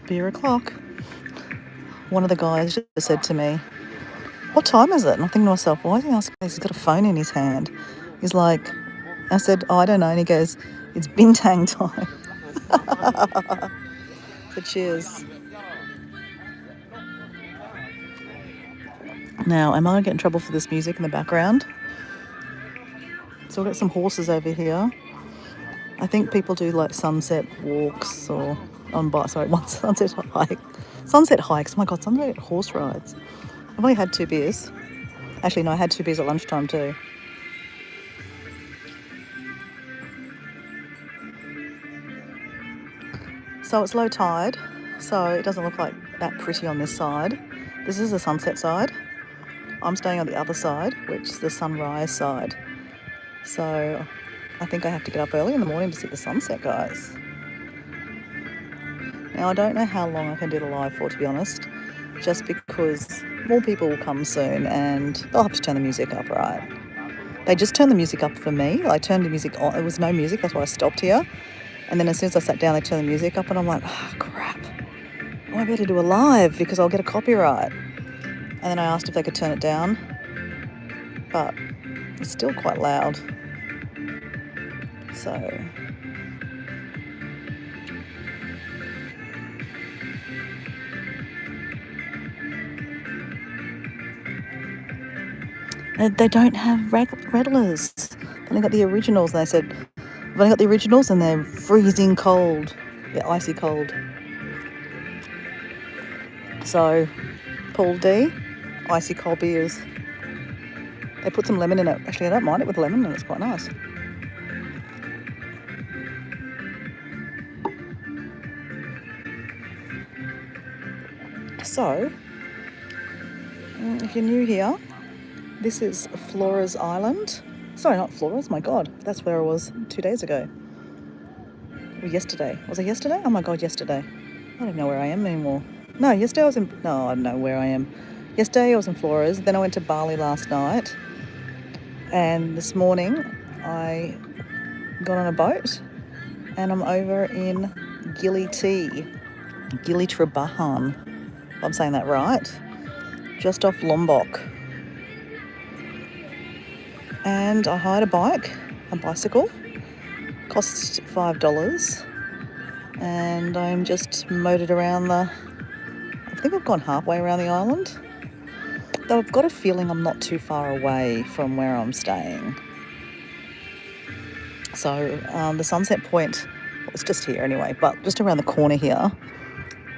Beer o'clock. One of the guys just said to me, "What time is it?" And I'm thinking to myself, why is he asking? He's got a phone in his hand. He's like, I said, "Oh, I don't know." And he goes, "It's bintang time." So cheers. Now, am I going to get in trouble for this music in the background? So we've got some horses over here. I think people do like sunset walks or sunset hike. Sunset hikes. Oh my God, sunset horse rides. I've only had 2 beers. Actually, no, I had 2 beers at lunchtime too. So it's low tide, so it doesn't look like that pretty on this side. This is the sunset side. I'm staying on the other side, which is the sunrise side. So I think I have to get up early in the morning to see the sunset, guys. Now, I don't know how long I can do the live for, to be honest, just because more people will come soon and they'll have to turn the music up, right? They just turned the music up for me. I turned the music on. It was no music. That's why I stopped here. And then as soon as I sat down, they turned the music up and I'm like, oh, crap. I won't be able to do a live because I'll get a copyright. And then I asked if they could turn it down, but it's still quite loud. So they don't have regulars. They've only got the originals. And they said, I've only got the originals and they're freezing cold. They're icy cold. So, Paul D, icy cold beers. They put some lemon in it. Actually, I don't mind it with lemon and it's quite nice. So, if you're new here, this is Flora's Island. Sorry, not Flora's, my God. That's where I was 2 days ago. Or yesterday. Was it yesterday? Oh my God, yesterday. I don't know where I am anymore. No, yesterday I was in... No, I don't know where I am. Yesterday I was in Flora's. Then I went to Bali last night. And this morning I got on a boat and I'm over in Gili T. Gili T, if I'm saying that right. Just off Lombok. And I hired a bicycle. Cost $5. And I'm just motored around I think I've gone halfway around the island. Though I've got a feeling I'm not too far away from where I'm staying. So the sunset point, it's just here anyway, but just around the corner here,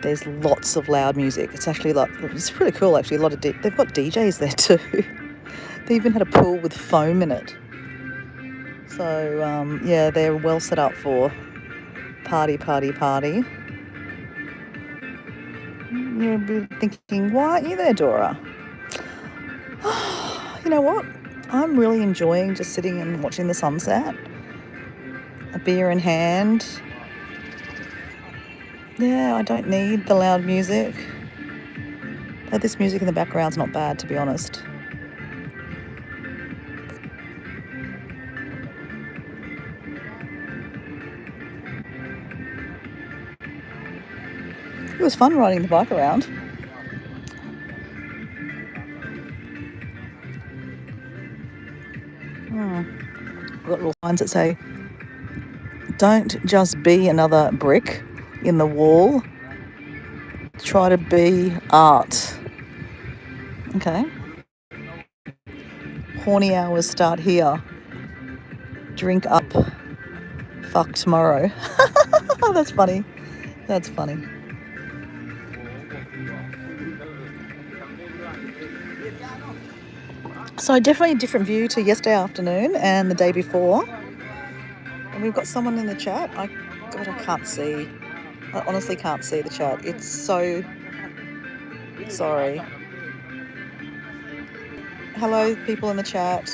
there's lots of loud music. It's actually it's pretty cool actually. They've got DJs there too. They even had a pool with foam in it. So yeah, they're well set up for party. You're thinking, why aren't you there, Dora? You know what? I'm really enjoying just sitting and watching the sunset. A beer in hand. Yeah, I don't need the loud music. But this music in the background's not bad, to be honest. It was fun riding the bike around. I've got little signs that say, don't just be another brick in the wall. Try to be art. Okay. Horny hours start here. Drink up. Fuck tomorrow. That's funny. That's funny. So definitely a different view to yesterday afternoon and the day before. And we've got someone in the chat. I can't see. I honestly can't see the chat. It's so... Sorry. Hello, people in the chat.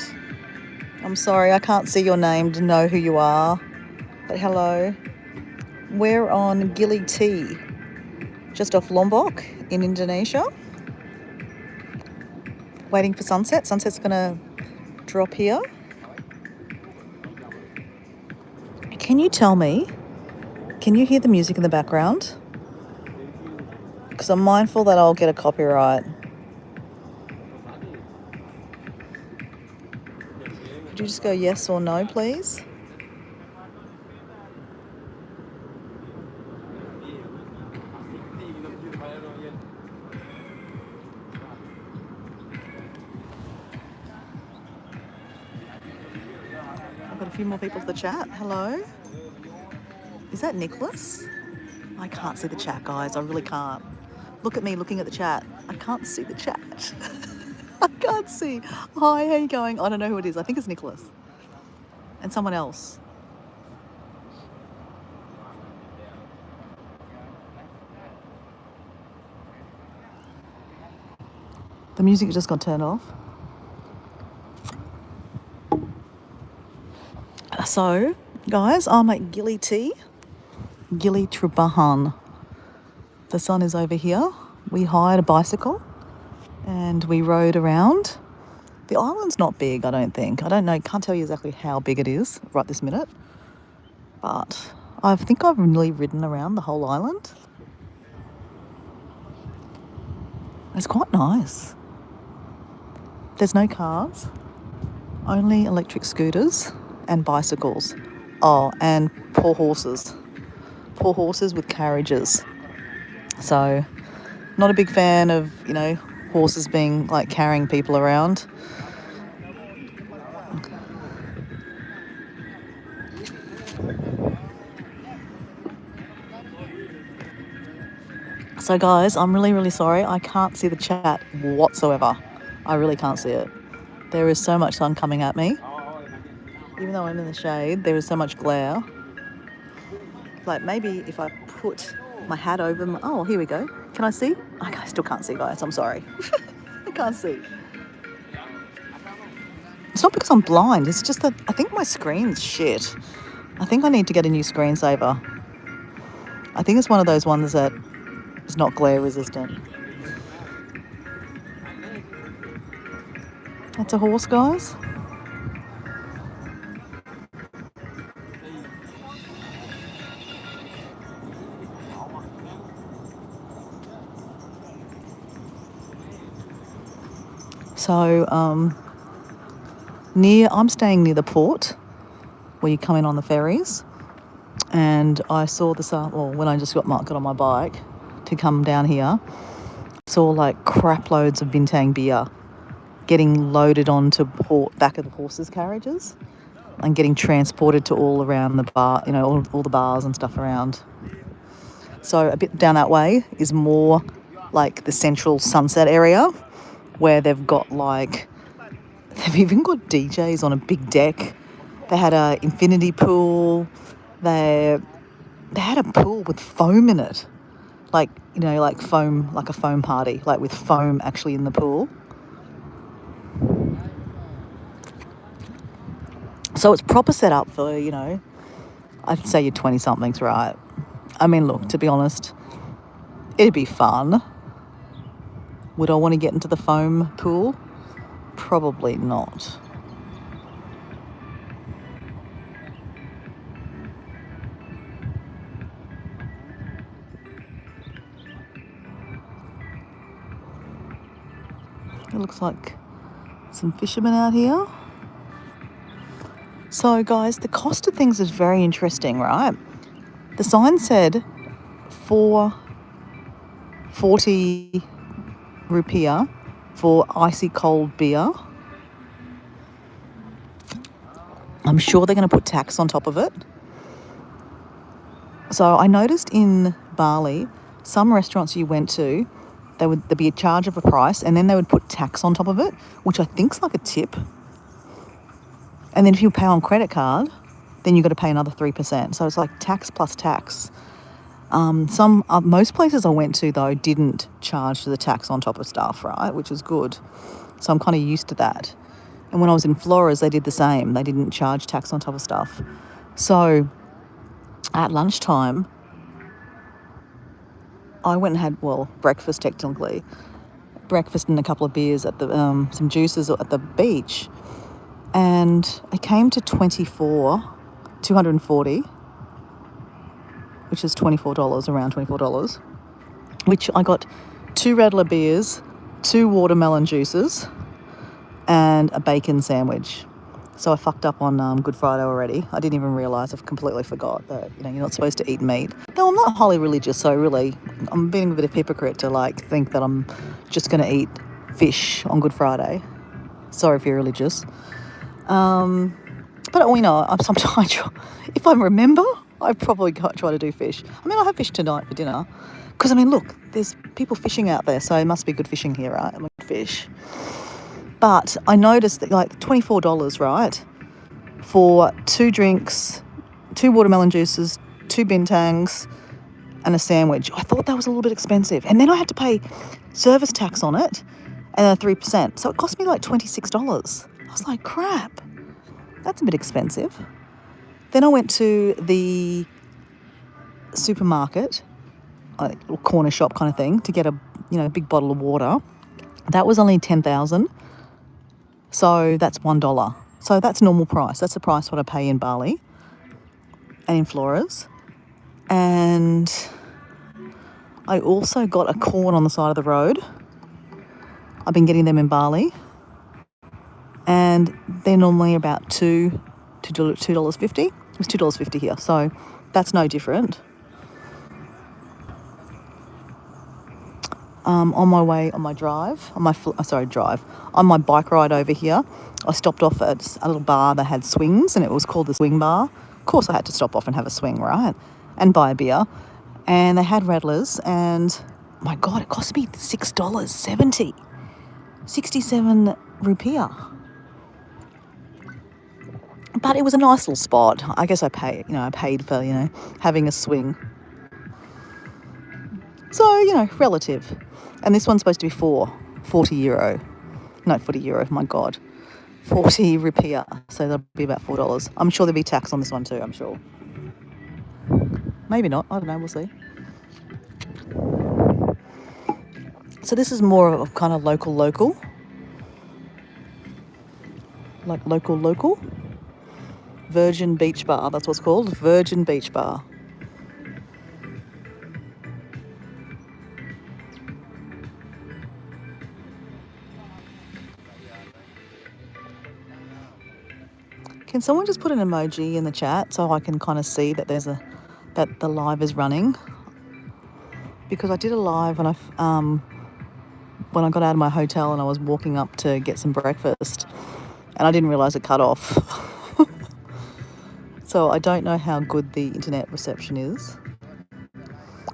I'm sorry, I can't see your name to know who you are. But hello. We're on Gili T, just off Lombok in Indonesia. Waiting for sunset. Sunset's going to drop here. Can you tell me, can you hear the music in the background? because I'm mindful that I'll get a copyright. Could you just go yes or no, please? I've got a few more people to the chat. Hello? Is that Nicholas? I can't see the chat, guys. I really can't. Look at me looking at the chat. I can't see the chat. I can't see. Hi, how you going? I don't know who it is. I think it's Nicholas. And someone else. The music just got turned off. So, guys, I'm at Gili T. Gili T. The sun is over here. We hired a bicycle and we rode around. The island's not big, I don't think. I don't know, can't tell you exactly how big it is right this minute. But I think I've really ridden around the whole island. It's quite nice. There's no cars, only electric scooters and bicycles. Oh, and poor horses. Poor horses with carriages. So, not a big fan of, horses being like carrying people around. So guys, I'm really, really sorry. I can't see the chat whatsoever. I really can't see it. There is so much sun coming at me. Even though I'm in the shade, there is so much glare. Like maybe if I put my hat over my... Oh, here we go. Can I see? I still can't see, guys. I'm sorry. I can't see. It's not because I'm blind. It's just that I think my screen's shit. I think I need to get a new screensaver. I think it's one of those ones that is not glare resistant. That's a horse, guys. So, I'm staying near the port where you come in on the ferries, and I saw when I just got on my bike to come down here, saw like crap loads of Bintang beer getting loaded onto back of the horses' carriages and getting transported to all around the bar, all the bars and stuff around. So a bit down that way is more like the central Sunset area, where they've even got DJs on a big deck. They had a infinity pool. They had a pool with foam in it. Like foam, like a foam party, like with foam actually in the pool. So it's proper set up for, I'd say your 20-somethings, right? I mean, look, to be honest, it'd be fun. Would I want to get into the foam pool? Probably not. It looks like some fishermen out here. So, guys, the cost of things is very interesting, right? The sign said 440 rupiah for icy cold beer. I'm sure they're going to put tax on top of it. So I noticed in Bali, some restaurants you went to, there'd be a charge of a price, and then they would put tax on top of it, which I think's like a tip. And then if you pay on credit card, then you've got to pay another 3%. So it's like tax plus tax. Most places I went to, though, didn't charge the tax on top of stuff, right, which was good. So I'm kind of used to that. And when I was in Flores, they did the same. They didn't charge tax on top of stuff. So at lunchtime, I went and had, breakfast technically. Breakfast and a couple of beers at some juices at the beach. And it came to 240, which is $24, around $24. which I got 2 Radler beers, 2 watermelon juices, and a bacon sandwich. So I fucked up on Good Friday already. I didn't even realise. I've completely forgot that you're not supposed to eat meat. Though I'm not wholly religious, so really I'm being a bit of a hypocrite to think that I'm just going to eat fish on Good Friday. Sorry if you're religious. But sometimes if I remember, I probably try to do fish. I mean, I'll have fish tonight for dinner. Because, look, there's people fishing out there, so it must be good fishing here, right? I'm a fish. But I noticed that, $24, right, for 2 drinks, 2 watermelon juices, 2 bintangs, and a sandwich. I thought that was a little bit expensive. And then I had to pay service tax on it, and 3%. So it cost me $26. I was like, crap, that's a bit expensive. Then I went to the supermarket, a little corner shop kind of thing, to get a big bottle of water. That was only 10,000. So that's $1. So that's normal price. That's the price what I pay in Bali and in Flores. And I also got a corn on the side of the road. I've been getting them in Bali. And they're normally about $2.50. It was $2.50 here. So that's no different. On my way, on my drive, on my bike ride over here, I stopped off at a little bar that had swings, and it was called the Swing Bar. Of course, I had to stop off and have a swing, right? And buy a beer. And they had Radlers, and my God, it cost me $6.70. 67 rupiah. But it was a nice little spot. I guess I paid for, having a swing. So, relative. And this one's supposed to be 40 euro. No, 40 euro, my God. 40 rupiah. So that'll be about $4. I'm sure there'll be tax on this one too, I'm sure. Maybe not. I don't know. We'll see. So this is more of kind of local. Like local. Virgin Beach Bar. That's what's called. Virgin Beach Bar. Can someone just put an emoji in the chat so I can kind of see that that the live is running? Because I did a live when I got out of my hotel and I was walking up to get some breakfast, and I didn't realise it cut off. So I don't know how good the internet reception is.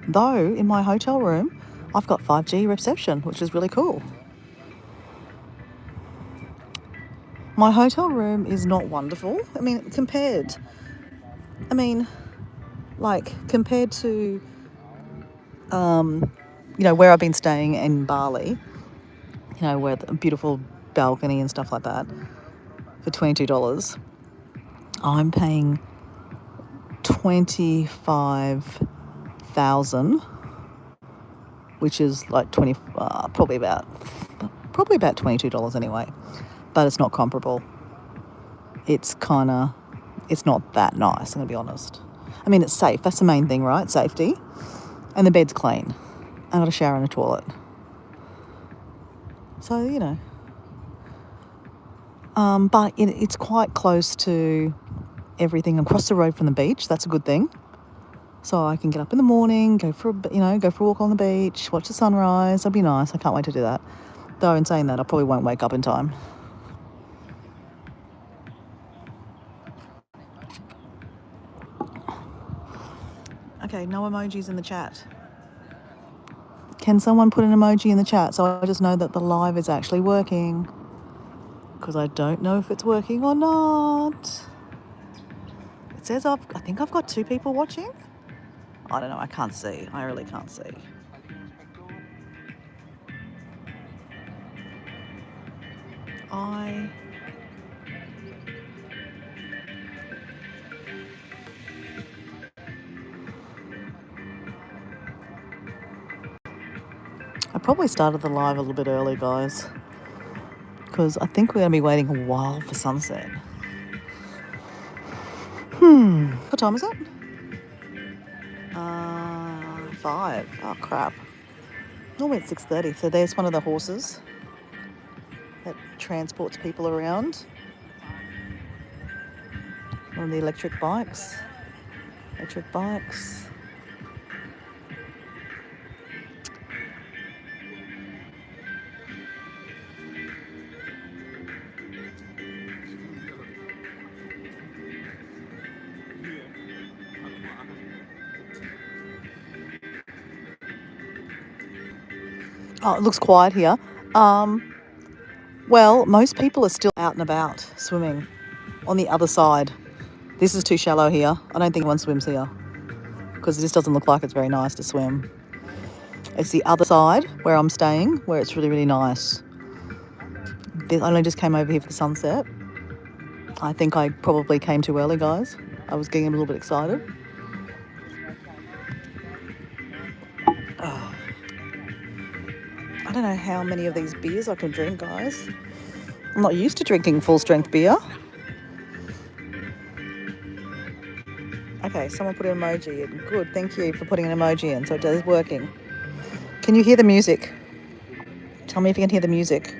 Though in my hotel room, I've got 5G reception, which is really cool. My hotel room is not wonderful. Compared to, where I've been staying in Bali, where the beautiful balcony and stuff like that, for $22, I'm paying 25,000, which is probably about $22 anyway. But it's not comparable. It's not that nice, I'm going to be honest. It's safe. That's the main thing, right? Safety. And the bed's clean. I got a shower and a toilet. So, but it's quite close to everything. Across the road from the beach. That's a good thing. So I can get up in the morning, go for a walk on the beach, watch the sunrise. That'll be nice. I can't wait to do that. Though in saying that, I probably won't wake up in time. Okay, no emojis in the chat. Can someone put an emoji in the chat so I just know that the live is actually working? Because I don't know if it's working or not. It says I think I've got 2 people watching. I don't know. I can't see. I really can't see. I probably started the live a little bit early, guys, because I think we're going to be waiting a while for sunset. What time is it? 5. Oh, crap. Oh, wait, 6:30. So there's one of the horses that transports people around. One of the electric bikes. Electric bikes. Oh, it looks quiet here. Well, most people are still out and about swimming on the other side. This is too shallow here. I don't think anyone swims here because this doesn't look like it's very nice to swim. It's the other side where I'm staying where it's really, really nice. I only just came over here for the sunset. I think I probably came too early, guys. I was getting a little bit excited. I don't know how many of these beers I can drink, guys. I'm not used to drinking full-strength beer. Okay, someone put an emoji in. Good, thank you for putting an emoji in. So it is working. Can you hear the music? Tell me if you can hear the music.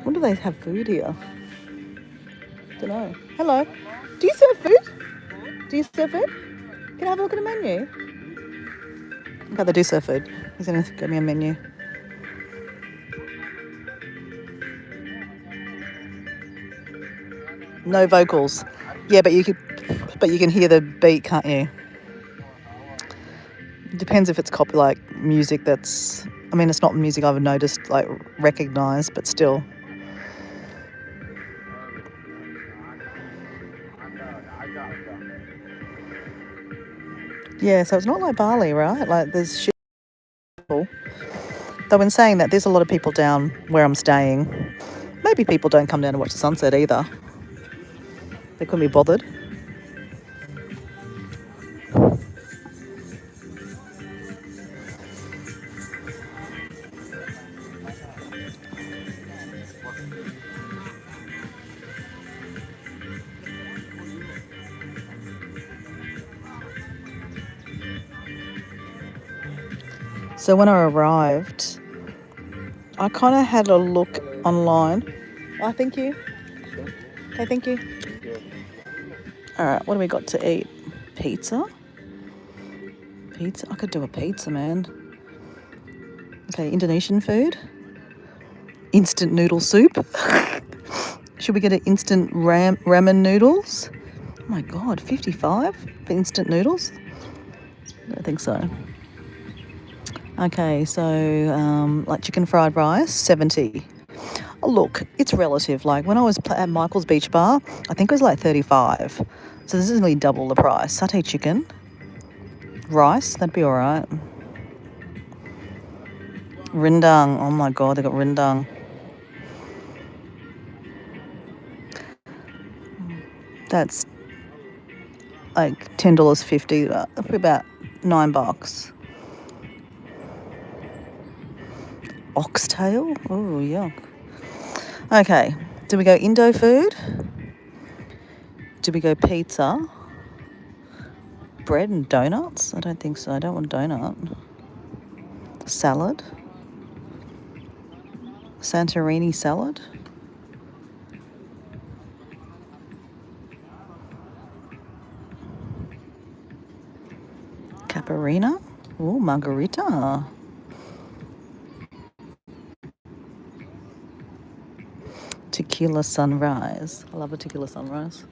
When do they have food here? Don't know. Hello. Do you serve food? Do you serve food? Can I have a look at a menu? Okay, they do serve food. He's going to give me a menu. No vocals. Yeah, but you can hear the beat, can't you? It depends if it's like music that's. I mean, it's not music I've noticed, like recognised, but still. Yeah, so it's not like Bali, right? Like there's shit people. Though in saying that, there's a lot of people down where I'm staying. Maybe people don't come down to watch the sunset either. They couldn't be bothered. So when I arrived, I kind of had a look online. Oh, thank you. Okay, thank you. All right, what do we got to eat? Pizza? Pizza? I could do a pizza, man. Okay, Indonesian food. Instant noodle soup. Should we get an instant ramen noodles? Oh my God, 55 for instant noodles? I don't think so. Okay, so like chicken fried rice, 70. Oh, look, it's relative. Like when I was at Michael's Beach Bar, I think it was like 35. So this is nearly double the price. Satay chicken, rice, that'd be all right. Rendang, oh my God, they got rendang. That's like $10.50, about $9. Oxtail, oh yuck. Okay, do we go Indo food? Do we go pizza? Bread and donuts? I don't think so. I don't want a donut. Salad? Santorini salad? Caparina? Oh, margarita. Tequila sunrise. I love a tequila sunrise.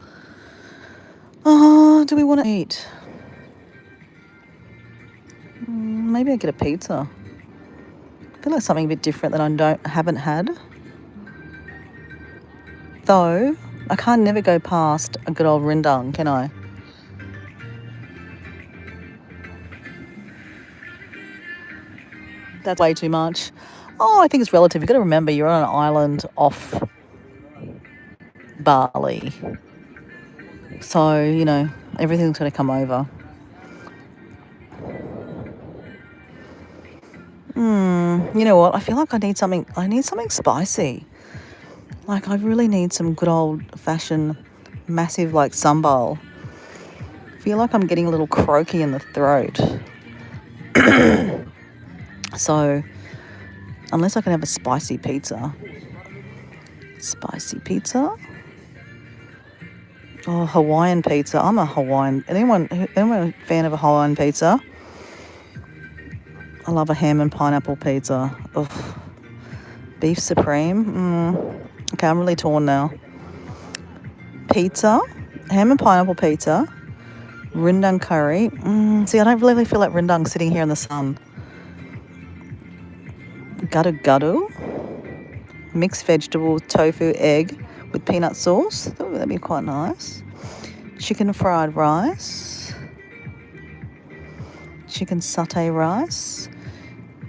Oh, do we want to eat? Maybe I get a pizza. I feel like something a bit different that I haven't had. Though, I can't never go past a good old rendang, can I? That's way too much. Oh, I think it's relative. You've got to remember you're on an island off Bali. So, everything's going to come over. You know what? I feel like I need something. I need something spicy. Like I really need some good old fashioned, massive like sambal. I feel like I'm getting a little croaky in the throat. So unless I can have a spicy pizza. Spicy pizza. Oh, Hawaiian pizza. I'm a Hawaiian. Anyone a fan of a Hawaiian pizza? I love a ham and pineapple pizza. Ugh. Beef supreme. Okay, I'm really torn now. Pizza, ham and pineapple pizza, rendang curry. See, I don't really feel like rendang sitting here in the sun. Gado gado, mixed vegetable, tofu, egg with peanut sauce. Oh, that'd be quite nice. Chicken fried rice. Chicken satay rice.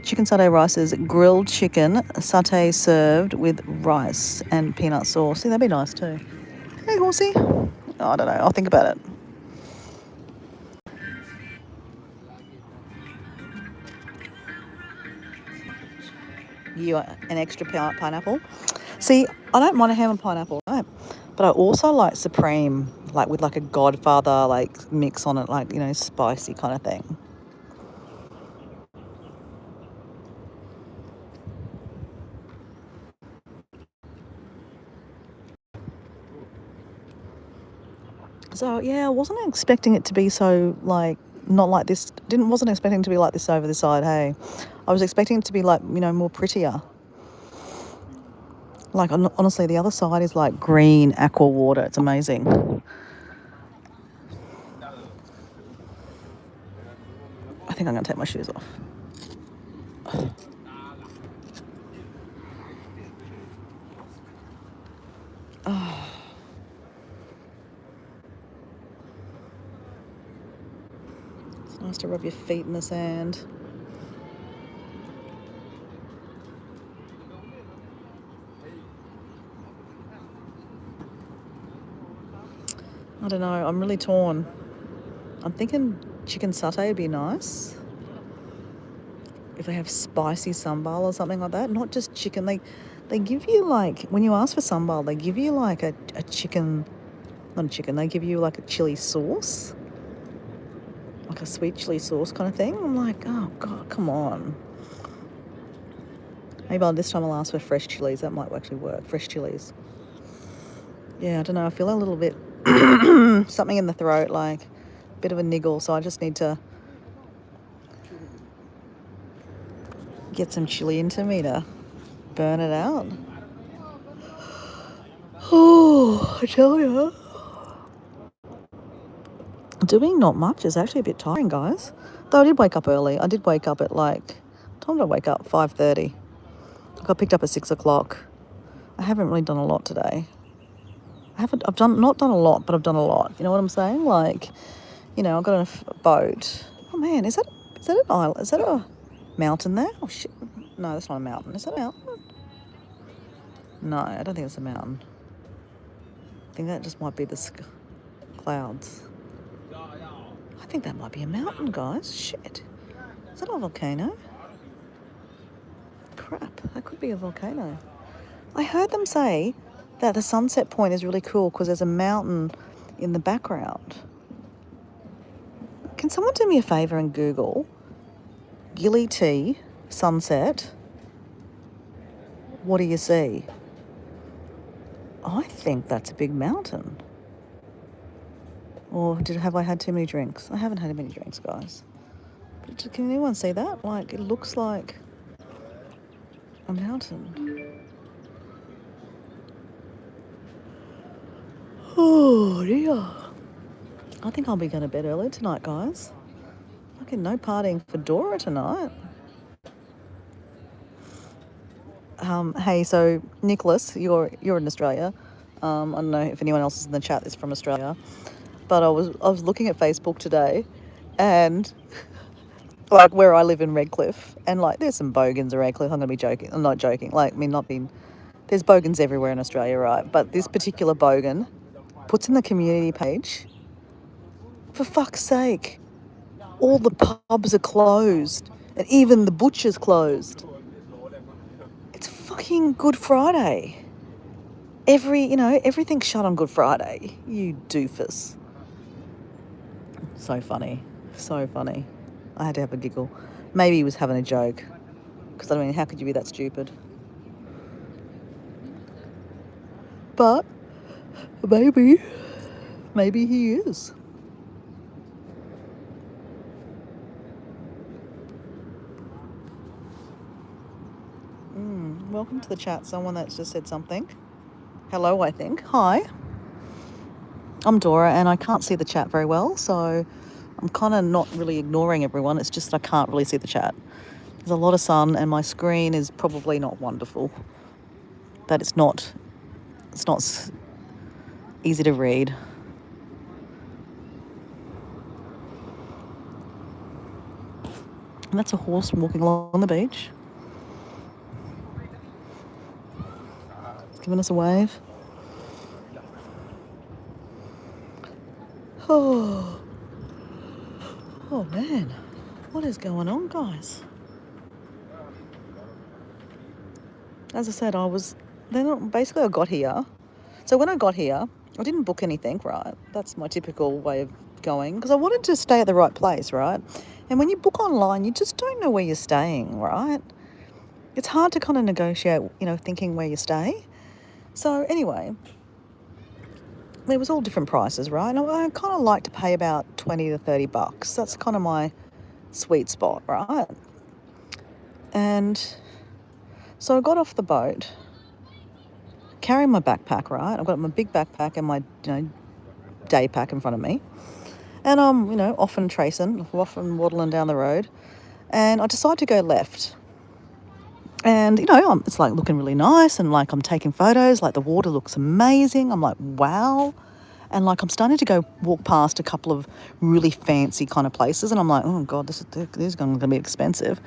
Chicken satay rice is grilled chicken satay served with rice and peanut sauce. See, that'd be nice too. Hey, horsey. Oh, I don't know. I'll think about it. You an extra pineapple? See, I don't mind a ham and pineapple, right? But I also like supreme, like with like a Godfather like mix on it, like, you know, spicy kind of thing. So yeah, I wasn't expecting it to be so like not like this. Wasn't expecting to be like this over this side. Hey, I was expecting it to be like, you know, more prettier. Like honestly, the other side is like green aqua water. It's amazing. I think I'm gonna take my shoes off. It's nice to rub your feet in the sand. I don't know. I'm really torn. I'm thinking chicken satay would be nice. If they have spicy sambal or something like that, not just chicken. They give you like, when you ask for sambal, they give you like a chicken, not a chicken, they give you like a chili sauce, like a sweet chili sauce kind of thing. I'm like, oh God, come on. Maybe this time I'll ask for fresh chilies. That might actually work. Fresh chilies. Yeah, I don't know. I feel a little bit something in the throat, like a bit of a niggle. So I just need to get some chili into me to burn it out. Oh, I tell you. Doing not much is actually a bit tiring, guys. Though I did wake up early. I did wake up at like, what time did I wake up? 5:30. I got picked up at 6 o'clock. I haven't really done a lot today. I've not done a lot, but I've done a lot. You know what I'm saying? Like, you know, I got a boat. Oh man, is that an island? Is that a mountain there? Oh shit. No, that's not a mountain. Is that a mountain? No, I don't think it's a mountain. I think that just might be the clouds. I think that might be a mountain, guys. Shit. Is that a volcano? Crap, that could be a volcano. I heard them say that the sunset point is really cool because there's a mountain in the background. Can someone do me a favour and Google Gili T sunset? What do you see? I think that's a big mountain. Or have I had too many drinks? I haven't had many drinks, guys. But can anyone see that? Like, it looks like a mountain. Oh, dear. I think I'll be going to bed early tonight, guys. Fucking no partying for Dora tonight. Hey, so Nicholas, you're in Australia. I don't know if anyone else is in the chat that's from Australia, but I was looking at Facebook today, and like where I live in Redcliffe, and like there's some bogans in Redcliffe. I'm gonna be joking. I'm not joking. Like, I mean, not being. There's bogans everywhere in Australia, right? But this particular bogan puts in the community page, for fuck's sake, all the pubs are closed, and even the butcher's closed. fucking Good Friday. Everything's shut on Good Friday. You doofus. So funny. So funny. I had to have a giggle. Maybe he was having a joke. Because, I mean, how could you be that stupid? But maybe he is. Welcome to the chat. Someone that's just said something. Hello, I think. Hi. I'm Dora, and I can't see the chat very well, so I'm kind of not really ignoring everyone. It's just I can't really see the chat. There's a lot of sun, and my screen is probably not wonderful. That it's not easy to read. And that's a horse walking along the beach. It's giving us a wave. Oh man, what is going on, guys? As I said, I got here. So when I got here, I didn't book anything, right? That's my typical way of going, because I wanted to stay at the right place, right? And when you book online, you just don't know where you're staying, right? It's hard to kind of negotiate, thinking where you stay. So anyway, there was all different prices, right? And I kind of like to pay about $20 to $30. That's kind of my sweet spot, right? And so I got off the boat, carrying my backpack, right? I've got my big backpack and my, day pack in front of me. And I'm, off and waddling down the road. And I decide to go left. And, it's like looking really nice, and like I'm taking photos, like the water looks amazing. I'm like, wow. And like I'm starting to walk past a couple of really fancy kind of places, and I'm like, oh God, this is going to be expensive.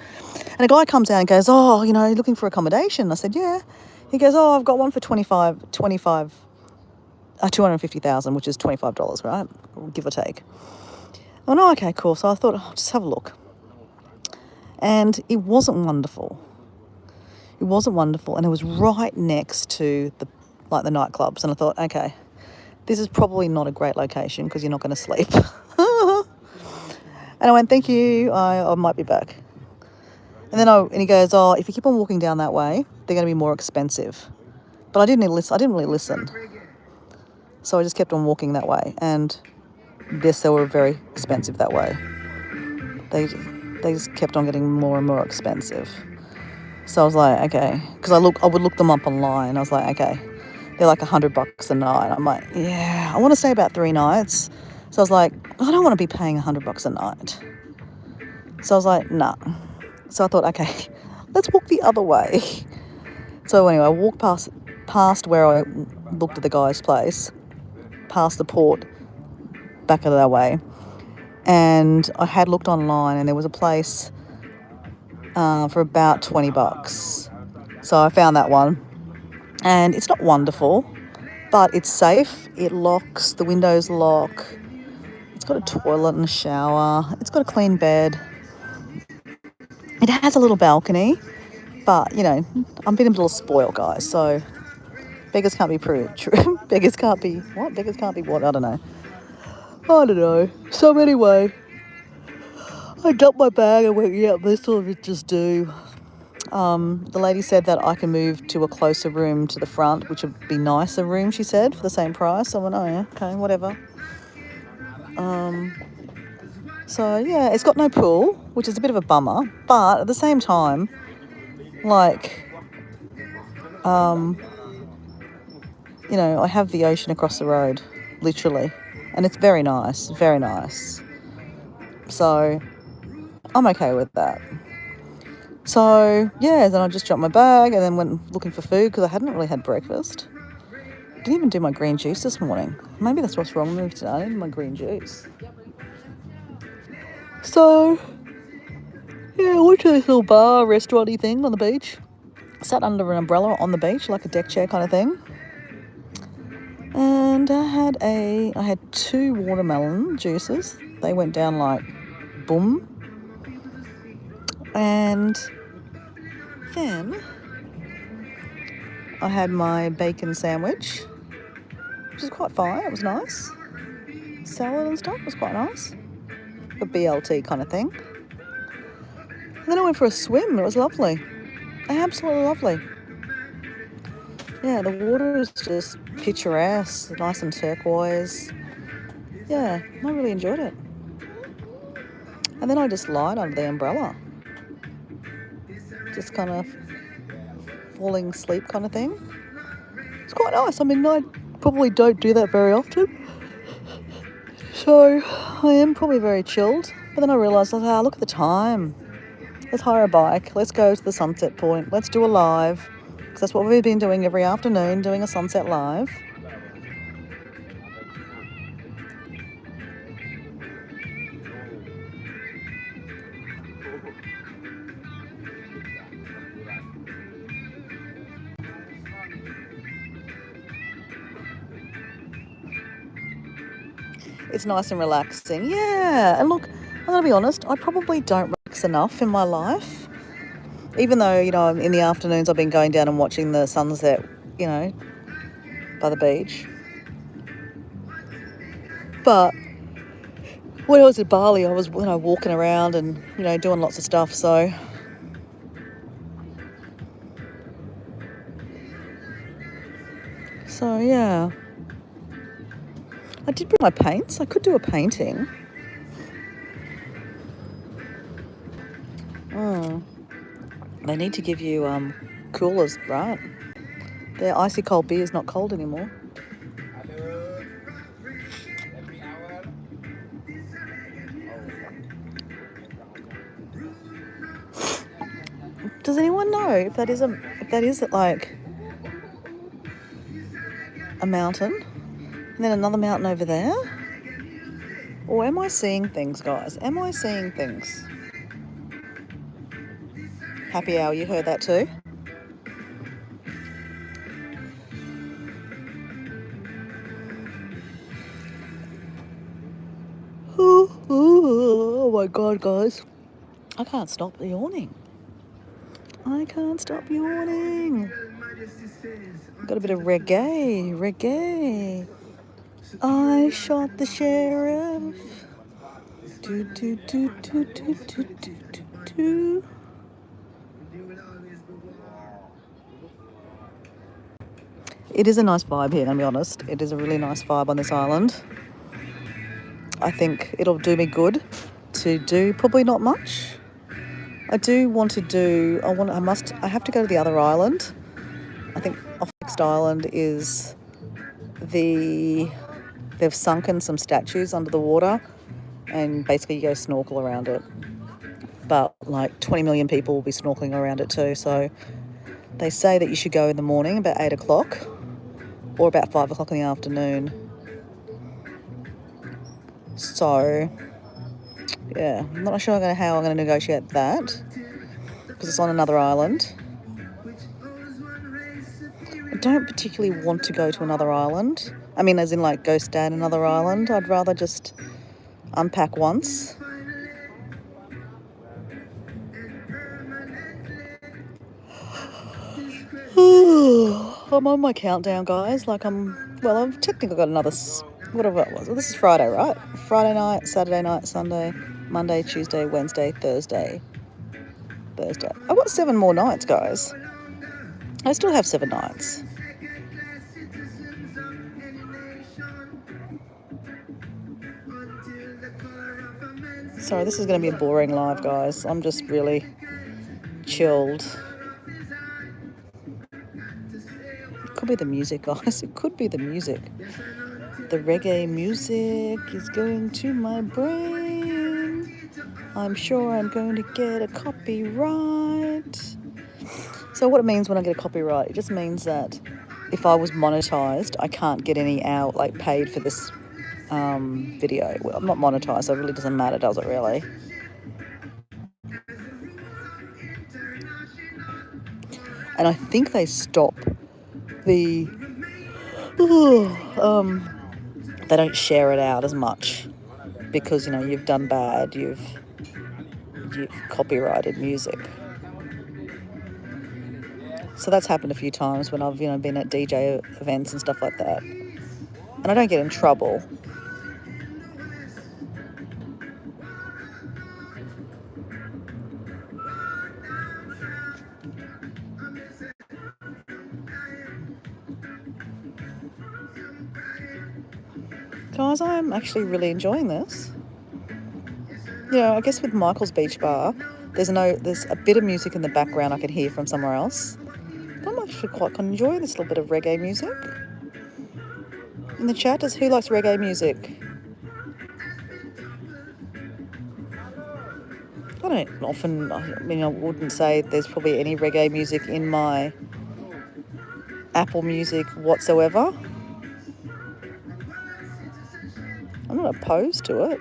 And a guy comes out and goes, oh, looking for accommodation. I said, yeah. He goes, oh, I've got one for 250,000, which is $25, right? Give or take. Oh no, okay, cool. So I thought, I'll just have a look. And it wasn't wonderful. It wasn't wonderful, and it was right next to the nightclubs. And I thought, okay, this is probably not a great location because you're not going to sleep. And I went, thank you, I might be back. And then he goes, oh, if you keep on walking down that way, they're going to be more expensive. But I didn't really listen. So I just kept on walking that way, and yes, they were very expensive that way. They just kept on getting more and more expensive. So I was like, okay, because I would look them up online. I was like, okay, they're like $100 a night. I'm like, yeah, I want to stay about 3 nights. So I was like, I don't want to be paying $100 a night. So I was like, nah. So I thought, okay, let's walk the other way. So anyway, I walked past where I looked at the guy's place, past the port, back of that way. And I had looked online, and there was a place for about $20. So I found that one. And it's not wonderful, but it's safe. It locks, the windows lock. It's got a toilet and a shower. It's got a clean bed. It has a little balcony, but, I'm being a little spoiled, guys. So beggars can't be true. Beggars can't be what? Beggars can't be what? I don't know. So anyway, I dumped my bag and went, yeah, this will just do. The lady said that I can move to a closer room to the front, which would be nicer room, she said, for the same price. I went, oh yeah, okay, whatever. So yeah, it's got no pool, which is a bit of a bummer, but at the same time, like, I have the ocean across the road, literally, and it's very nice, very nice. So I'm okay with that. So, yeah, then I just dropped my bag and then went looking for food because I hadn't really had breakfast. Didn't even do my green juice this morning. Maybe that's what's wrong with me today. I need my green juice. So, yeah, I went to this little bar, restaurant-y thing on the beach. Sat under an umbrella on the beach, like a deck chair kind of thing. And I had 2 watermelon juices. They went down like boom. And then I had my bacon sandwich, which is quite fine. It was nice. Salad and stuff was quite nice. A BLT kind of thing. And then I went for a swim. It was lovely. Absolutely lovely. Yeah, the water is just picturesque, nice and turquoise. Yeah, I really enjoyed it. And then I just lied under the umbrella. Just kind of falling asleep kind of thing. It's quite nice. I mean, I probably don't do that very often. So I am probably very chilled. But then I realised, look at the time. Let's hire a bike. Let's go to the sunset point. Let's do a live. Because that's what we've been doing every afternoon, doing a sunset live. It's nice and relaxing. Yeah. And look, I'm going to be honest, I probably don't relax enough in my life. Even though, in the afternoons I've been going down and watching the sunset, by the beach. But when I was in Bali, I was, walking around and, doing lots of stuff. So yeah. I did bring my paints. I could do a painting. They need to give you coolers, right? Their icy cold beer is not cold anymore. Does anyone know if that is like a mountain and then another mountain over there? Or am I seeing things, guys? Am I seeing things? Happy hour, you heard that too? Oh my God, guys. I can't stop yawning. I can't stop yawning. Got a bit of reggae. I shot the sheriff. Do, do, do, do, do, do, do, do. It is a nice vibe here, I'll be honest. It is a really nice vibe on this island. I think it'll do me good to do probably not much. I do want to do, I have to go to the other island. I think off next island is they've sunken some statues under the water and basically you go snorkel around it. But like 20 million people will be snorkeling around it too. So they say that you should go in the morning about 8 o'clock or about 5 o'clock in the afternoon. So yeah, I'm not sure how I'm going to negotiate that because it's on another island. I don't particularly want to go to another island. I mean, as in like go stay in another island. I'd rather just unpack once. I'm on my countdown, guys. Like I've technically got another, whatever it was. Well, this is Friday, right? Friday night, Saturday night, Sunday, Monday, Tuesday, Wednesday, Thursday. I've got 7 more nights, guys. I still have 7 nights. Sorry, this is going to be a boring live, guys. I'm just really chilled. It could be the music, guys. It could be the music. The reggae music is going to my brain. I'm sure I'm going to get a copyright. So what it means when I get a copyright, it just means that if I was monetized, I can't get any paid for this video. Well, I'm not monetized, so it really doesn't matter, does it really? And I think they stop the they don't share it out as much because you've done bad, you've copyrighted music. So that's happened a few times when I've, been at DJ events and stuff like that. And I don't get in trouble. Guys, I'm actually really enjoying this. I guess with Michael's Beach Bar, there's a bit of music in the background I could hear from somewhere else. But I'm actually quite enjoying this little bit of reggae music. In the chat, who likes reggae music? I don't often, I wouldn't say there's probably any reggae music in my Apple Music whatsoever. I'm not opposed to it.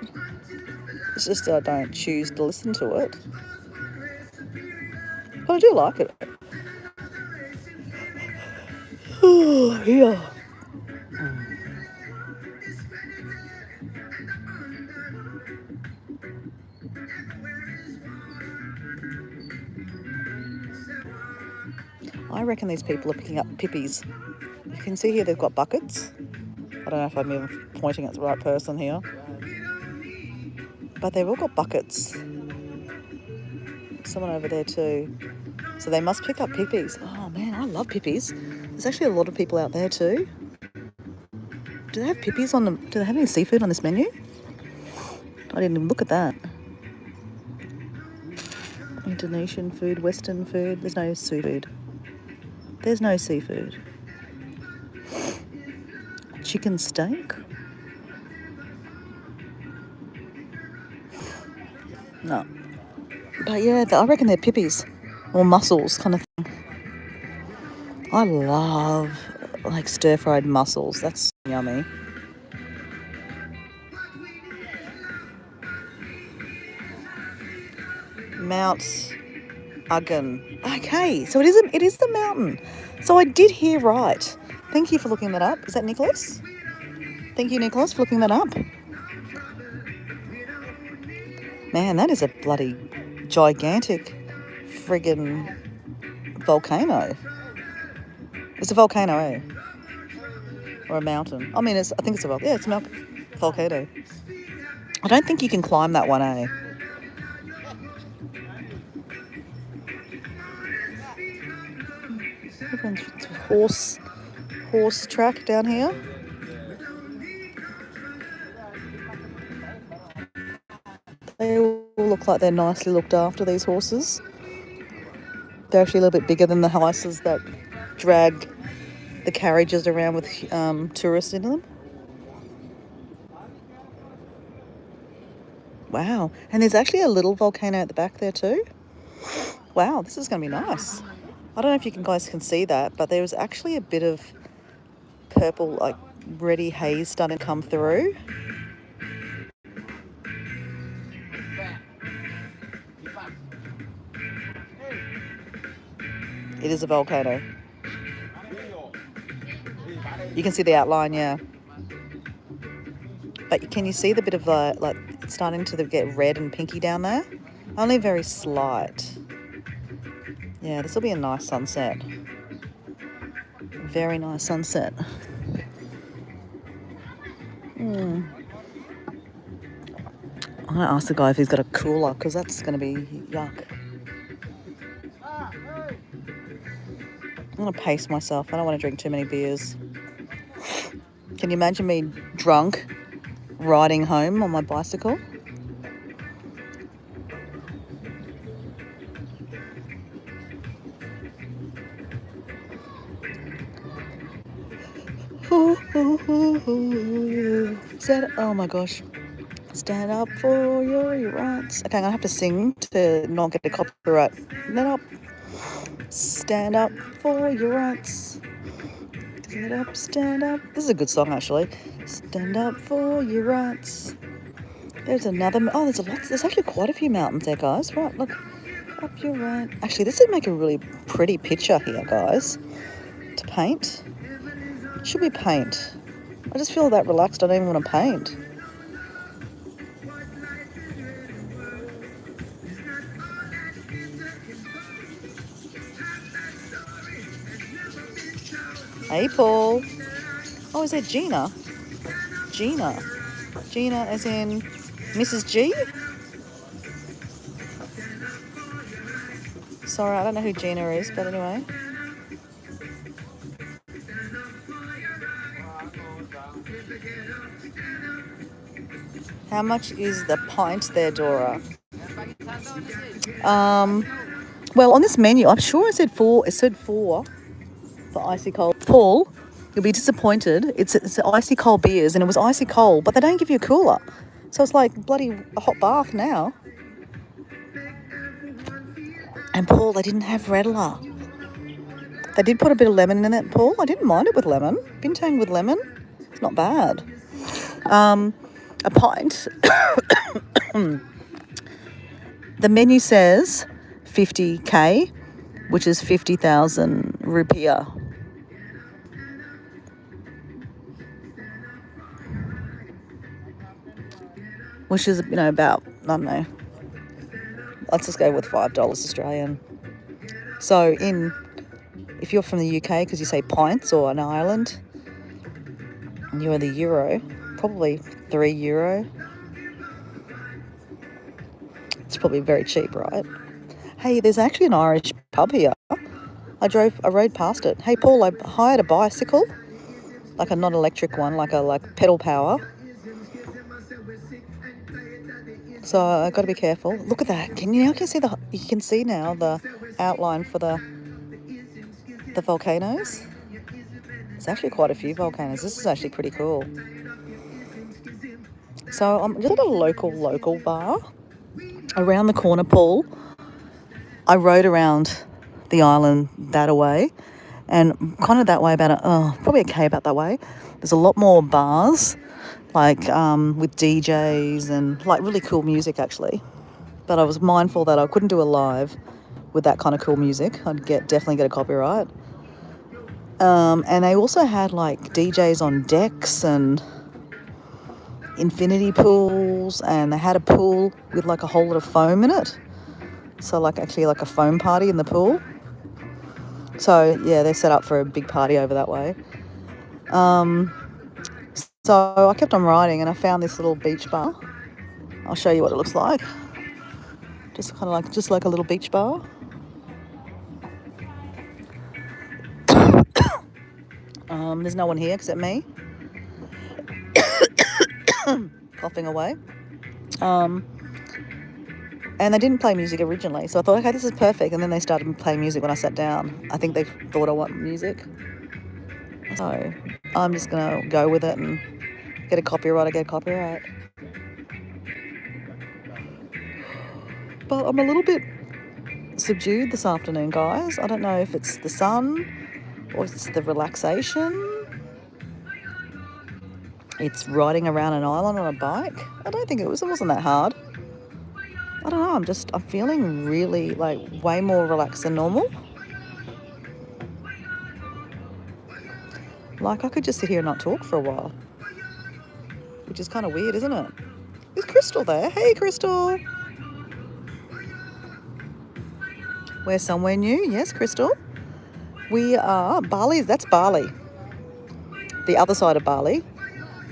It's just I don't choose to listen to it. But I do like it. Oh, yeah. I reckon these people are picking up pippies. You can see here they've got buckets. I don't know if I'm even pointing at the right person here. But they've all got buckets. Someone over there too. So they must pick up pippies. Oh man, I love pippies. There's actually a lot of people out there too. Do they have pippies on them? Do they have any seafood on this menu? I didn't even look at that. Indonesian food, Western food. There's no seafood. There's no seafood. Chicken steak? No. But yeah, I reckon they're pippies or mussels kind of thing. I love like stir-fried mussels. That's yummy. Mount Uggan. Okay, so it is the mountain. So I did hear right. Thank you for looking that up. Is that Nicholas? Thank you, Nicholas, for looking that up. Man, that is a bloody gigantic friggin' volcano. It's a volcano, eh? Or a mountain. I mean, I think it's a volcano. Yeah, it's a volcano. I don't think you can climb that one, eh? Horse track down here. They all look like they're nicely looked after, these horses. They're actually a little bit bigger than the horses that drag the carriages around with tourists in them. Wow. And there's actually a little volcano at the back there too. Wow, this is going to be nice. I don't know if you guys can see that, but there was actually a bit of purple, like reddy haze starting to come through. It is a volcano. You can see the outline, yeah. But can you see the bit of like it's starting to get red and pinky down there? Only very slight. Yeah, this will be a nice sunset. Very nice sunset. I'm going to ask the guy if he's got a cooler, because that's going to be yuck. I'm going to pace myself. I don't want to drink too many beers. Can you imagine me drunk riding home on my bicycle? Oh my gosh. Stand up for your rights. Okay, I'm going to have to sing to not get a copyright. Stand up. Stand up for your rights. Get up, stand up. This is a good song, actually. Stand up for your rights. There's another. Oh, there's a lot. There's actually quite a few mountains there, guys. Right, look. Up your right. Actually, this would make a really pretty picture here, guys. To paint. Should we paint? I just feel that relaxed. I don't even want to paint. Hey, Paul. Oh, is that Gina? Gina. Gina as in Mrs. G? Sorry, I don't know who Gina is, but anyway. How much is the pint there, Dora? Well, on this menu, I'm sure it said four. It said four for icy cold. Paul, you'll be disappointed. It's icy cold beers, and it was icy cold, but they don't give you a cooler, so it's like bloody a hot bath now. And Paul, they didn't have Redler. They did put a bit of lemon in it, Paul. I didn't mind it with lemon. Bintang with lemon, it's not bad. A pint. The menu says 50k, which is 50,000 rupiah. Which is, about, I don't know. Let's just go with $5 Australian. So if you're from the UK, because you say pints or an island, and you're in the euro, probably €3. It's probably very cheap, right? Hey, there's actually an Irish pub here. I rode past it. Hey, Paul, I hired a bicycle, like a non-electric one, like pedal power. So I got to be careful. Look at that. You can see now the outline for the volcanoes. It's actually quite a few volcanoes. This is actually pretty cool. So I'm just at a local bar around the corner, Paul. I rode around the island that way, and kind of that way probably a K about that way. There's a lot more bars, like with DJs and like really cool music actually. But I was mindful that I couldn't do a live with that kind of cool music. I'd definitely get a copyright. And they also had like DJs on decks and infinity pools, and they had a pool with like a whole lot of foam in it. So like actually like a foam party in the pool. So yeah, they're set up for a big party over that way. So I kept on riding and I found this little beach bar. I'll show you what it looks like. Just like a little beach bar. There's no one here except me. Coughing away. And they didn't play music originally, so I thought, okay, this is perfect. And then they started playing music when I sat down. I think they thought I want music. So I'm just going to go with it and get a copyright. I get a copyright. But I'm a little bit subdued this afternoon, guys. I don't know if it's the sun or it's the relaxation. It's riding around an island on a bike. I don't think it wasn't that hard. I don't know, I'm feeling really like way more relaxed than normal. Like I could just sit here and not talk for a while, which is kind of weird, isn't it? Is Crystal there? Hey, Crystal. We're somewhere new. Yes, Crystal. We are Bali. That's Bali. The other side of Bali.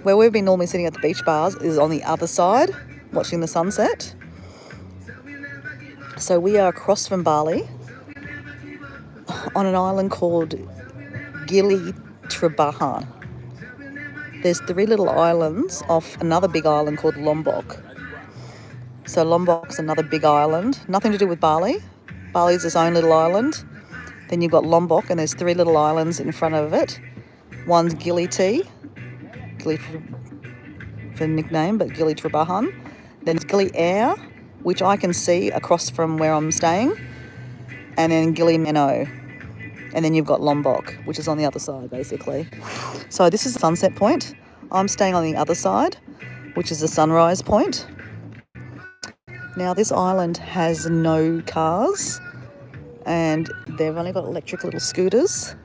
Where we've been normally sitting at the beach bars is on the other side, watching the sunset. So we are across from Bali on an island called Gili T. There's 3 little islands off another big island called Lombok. So Lombok's another big island, nothing to do with Bali. Bali's its own little island. Then you've got Lombok, and there's 3 little islands in front of it. One's Gili T, Gili for nickname, but Gili T. Then there's Gili Air, which I can see across from where I'm staying, and then Gili Meno, and then you've got Lombok, which is on the other side, basically. So this is the sunset point. I'm staying on the other side, which is the sunrise point. Now, this island has no cars, and they've only got electric little scooters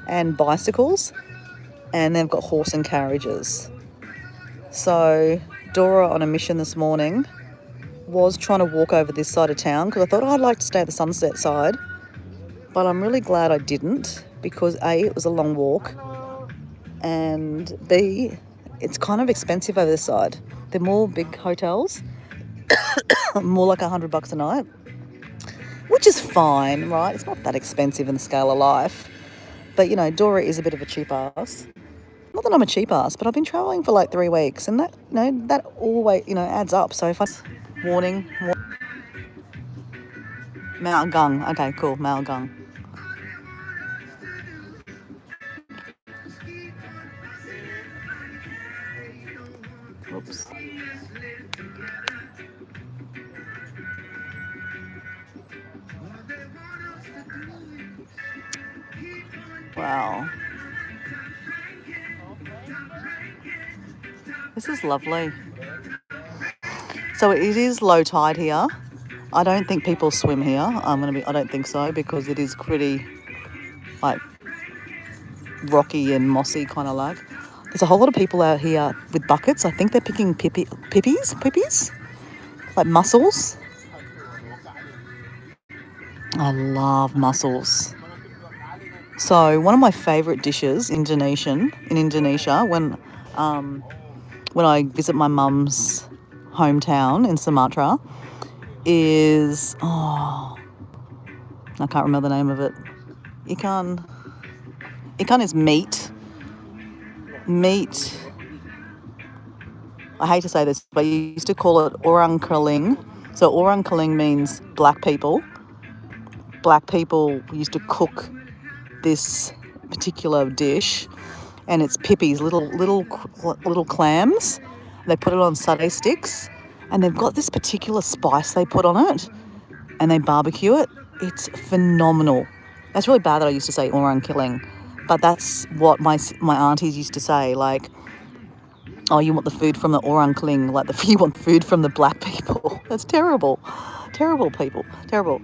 and bicycles, and they've got horse and carriages. So Dora, on a mission this morning, was trying to walk over this side of town because I thought, I'd like to stay at the sunset side, but I'm really glad I didn't, because A, it was a long walk, and B, it's kind of expensive over this side. They're more big hotels, more like $100 a night, which is fine, right? It's not that expensive in the scale of life. But, Dora is a bit of a cheap ass. Not that I'm a cheap ass, but I've been travelling for like 3 weeks, and that, that always, adds up. So if I... Warning. Mount Gung. Okay, cool. Mount Gung. Oops. Wow. This is lovely. So it is low tide here. I don't think people swim here. I don't think so, because it is pretty like rocky and mossy kind of like. There's a whole lot of people out here with buckets. I think they're picking pippies, like mussels. I love mussels. So one of my favourite dishes in Indonesia, when I visit my mum's hometown in Sumatra, is I can't remember the name of it. Ikan is meat. I hate to say this, but you used to call it orang keling. So orang keling means black people. Black people used to cook this particular dish, and it's pippies, little clams. They put it on satay sticks, and they've got this particular spice they put on it, and they barbecue it. It's phenomenal. That's really bad that I used to say orang killing, but that's what my aunties used to say. Like, oh, you want the food from the orang killing, like you want food from the black people. That's terrible. Terrible people. Terrible.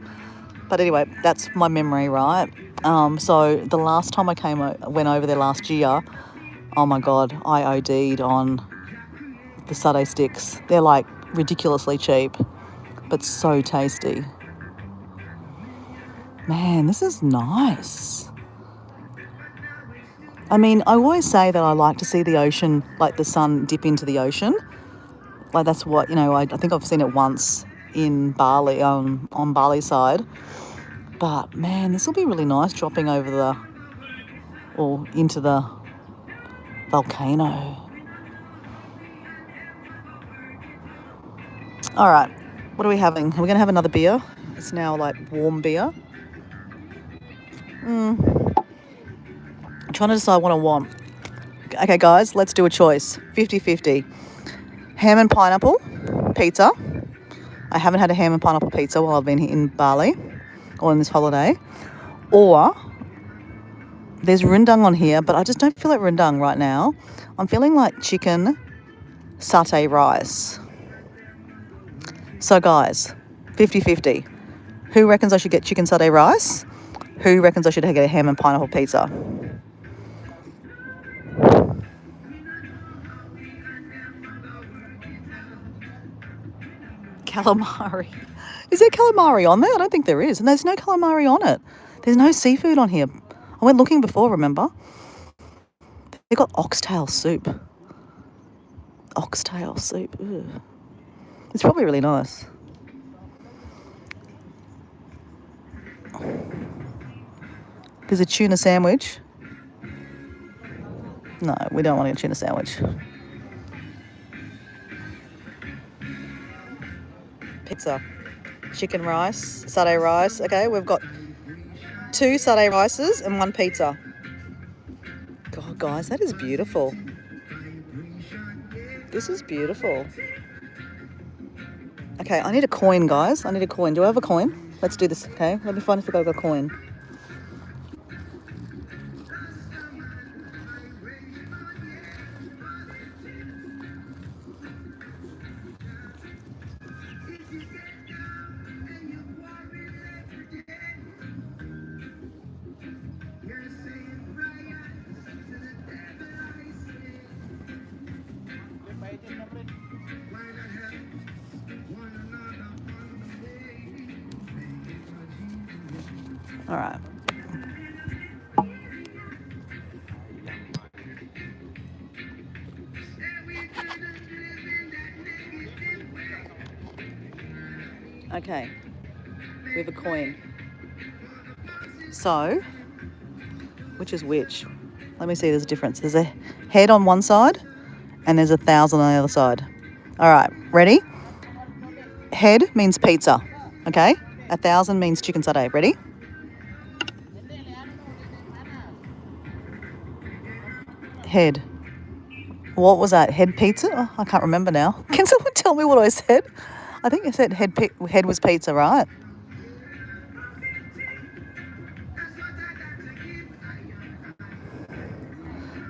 But anyway, that's my memory, right? So the last time I went over there last year, oh my God, I OD'd on the satay sticks. They're like ridiculously cheap, but so tasty. Man, this is nice. I mean, I always say that I like to see the ocean, like the sun dip into the ocean. Like that's what, I think I've seen it once in Bali, on Bali side. But man, this will be really nice dropping over into the volcano. All right, what are we having? Are we going to have another beer? It's now like warm beer. I'm trying to decide what I want. Okay, guys, let's do a choice. 50-50. Ham and pineapple pizza. I haven't had a ham and pineapple pizza while I've been here in Bali or on this holiday. Or there's rendang on here, but I just don't feel like rendang right now. I'm feeling like chicken satay rice. So guys, 50-50. Who reckons I should get chicken satay rice? Who reckons I should get a ham and pineapple pizza? Calamari. Is there calamari on there? I don't think there is. And there's no calamari on it. There's no seafood on here. I went looking before, remember? They got oxtail soup. Oxtail soup. Ugh. It's probably really nice. There's a tuna sandwich. No, we don't want a tuna sandwich. Pizza. Chicken rice, satay rice. Okay, we've got 2 satay rices and 1 pizza. God, guys, that is beautiful. This is beautiful. Okay, I need a coin, guys. I need a coin. Do I have a coin? Let's do this, okay? Let me find if I've got a coin. All right. Okay, we have a coin. So, which is which? Let me see, there's a difference. There's a head on one side and there's 1,000 on the other side. All right, ready? Head means pizza, okay? 1,000 means chicken satay. Ready? Head. What was that? Head pizza? Oh, I can't remember now. Can someone tell me what I said? I think I said head was pizza, right?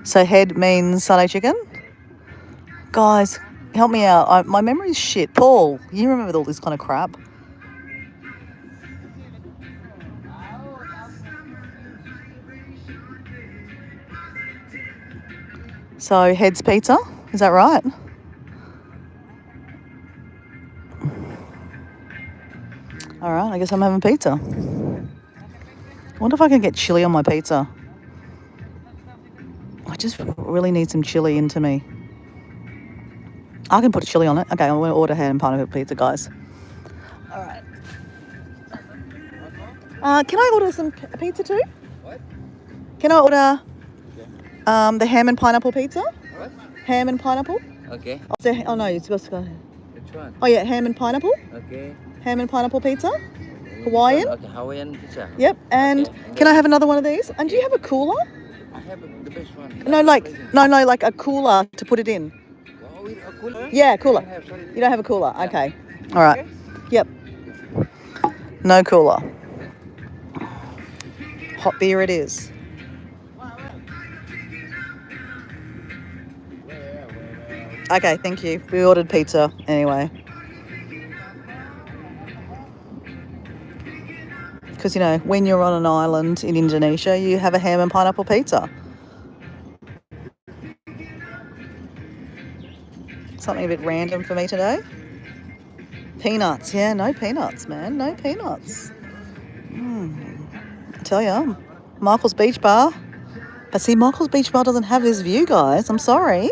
So head means satay chicken? Guys, help me out. My memory's shit. Paul, you remember all this kind of crap. So head's pizza, is that right? All right, I guess I'm having pizza. I wonder if I can get chili on my pizza. I just really need some chili into me. I can put chili on it. Okay, I'm going to order ham and pineapple pizza, guys. All right. Can I order some pizza too? What? Can I order the ham and pineapple pizza? What? Ham and pineapple? Okay. Oh no, you're supposed to go. Which one? Oh yeah, ham and pineapple. Okay. Ham and pineapple pizza. Hawaiian. Okay, Hawaiian pizza. Yep. And okay. Can I have another one of these? And do you have a cooler? I have the best one. No, like a cooler to put it in. Oh, a cooler? Yeah, cooler. You don't have a cooler. Yeah. Okay. All right. Okay. Yep. No cooler. Hot beer it is. Okay, thank you. We ordered pizza anyway. Because, you know, when you're on an island in Indonesia, you have a ham and pineapple pizza. Something a bit random for me today. Peanuts. Yeah, no peanuts, man. No peanuts. I tell you, Michael's Beach Bar. But see, Michael's Beach Bar doesn't have this view, guys. I'm sorry.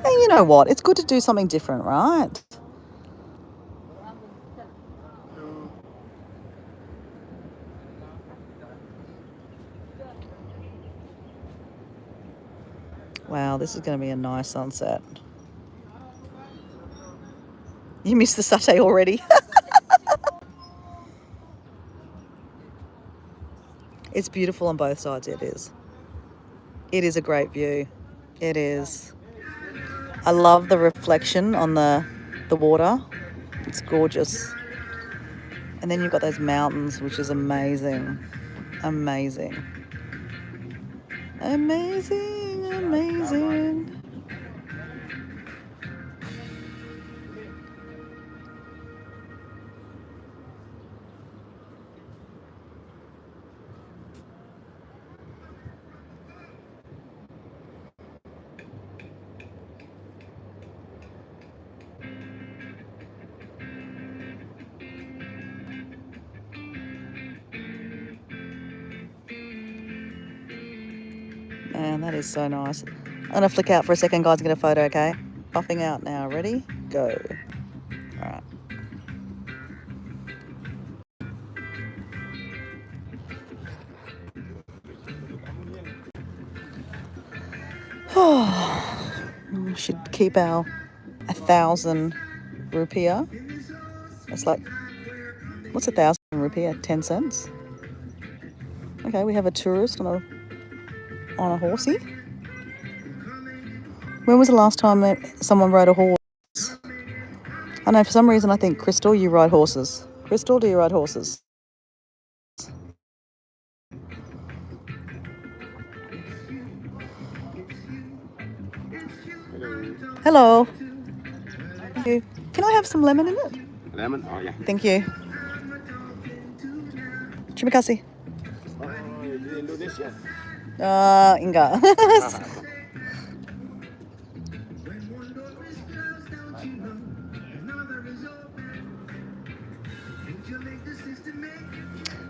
And you know what? It's good to do something different, right? Wow, this is going to be a nice sunset. You missed the satay already. It's beautiful on both sides, it is. It is a great view. It is. I love the reflection on the water. It's gorgeous. And then you've got those mountains, which is amazing. Amazing. Amazing, amazing. Man, that is so nice. I'm going to flick out for a second, guys, and get a photo, okay? Puffing out now. Ready? Go. All right. We should keep our 1,000 rupiah. It's like, what's 1,000 rupiah? 10 cents? Okay, we have a tourist on a horsey. When was the last time that someone rode a horse? I know, for some reason I think, Crystal, you ride horses. Crystal, do you ride horses? Hello. Thank you. Can I have some lemon in it? Lemon? Oh, yeah. Thank you. Terima kasih. Di Indonesia? Enggak.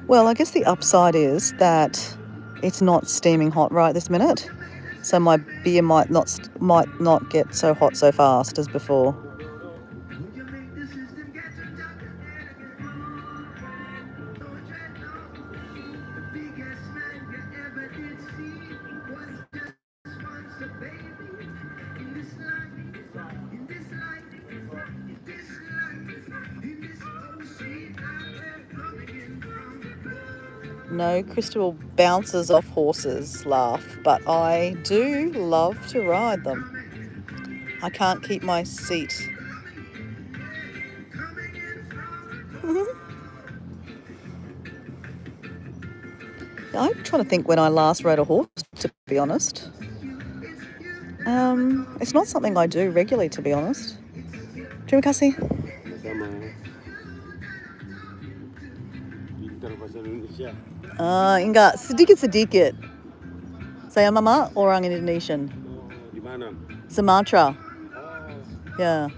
Well, I guess the upside is that it's not steaming hot right this minute, so my beer might not get so hot so fast as before. No crystal bounces off horses laugh, but I do love to ride them. I can't keep my seat. I'm trying to think when I last rode a horse, to be honest. It's not something I do regularly, to be honest. Terima kasih. Sama. Pintar bahasa Indonesia. Enggak, sedikit-sedikit. Saya mama orang Indonesian. Oh, di mana? Sumatra. Oh, Yeah.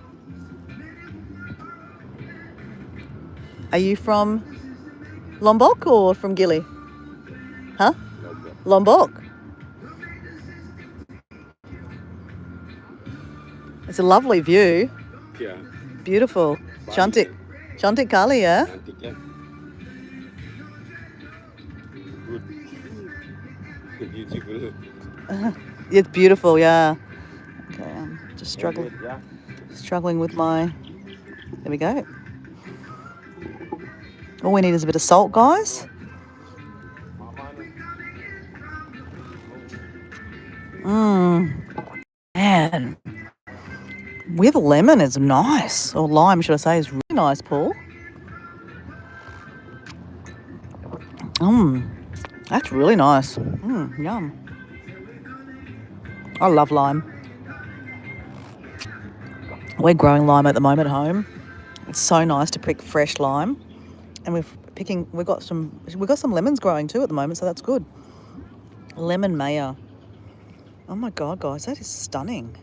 Are you from Lombok or from Gili? Huh? Lombok. Lombok. It's a lovely view. Ya. Beautiful. Bali. Cantik. Cantik kali ya. Cantik ya. Good. Beautiful. It's beautiful, yeah. Okay, I'm just struggling. Good, ya. Struggling with my... There we go. All we need is a bit of salt, guys. Man. With lemon is nice. Or lime, should I say, is really nice, Paul. That's really nice. Yum. I love lime. We're growing lime at the moment at home. It's so nice to pick fresh lime. And we've got some lemons growing too at the moment, so that's good. Lemon mayo. Oh my god, guys, that is stunning.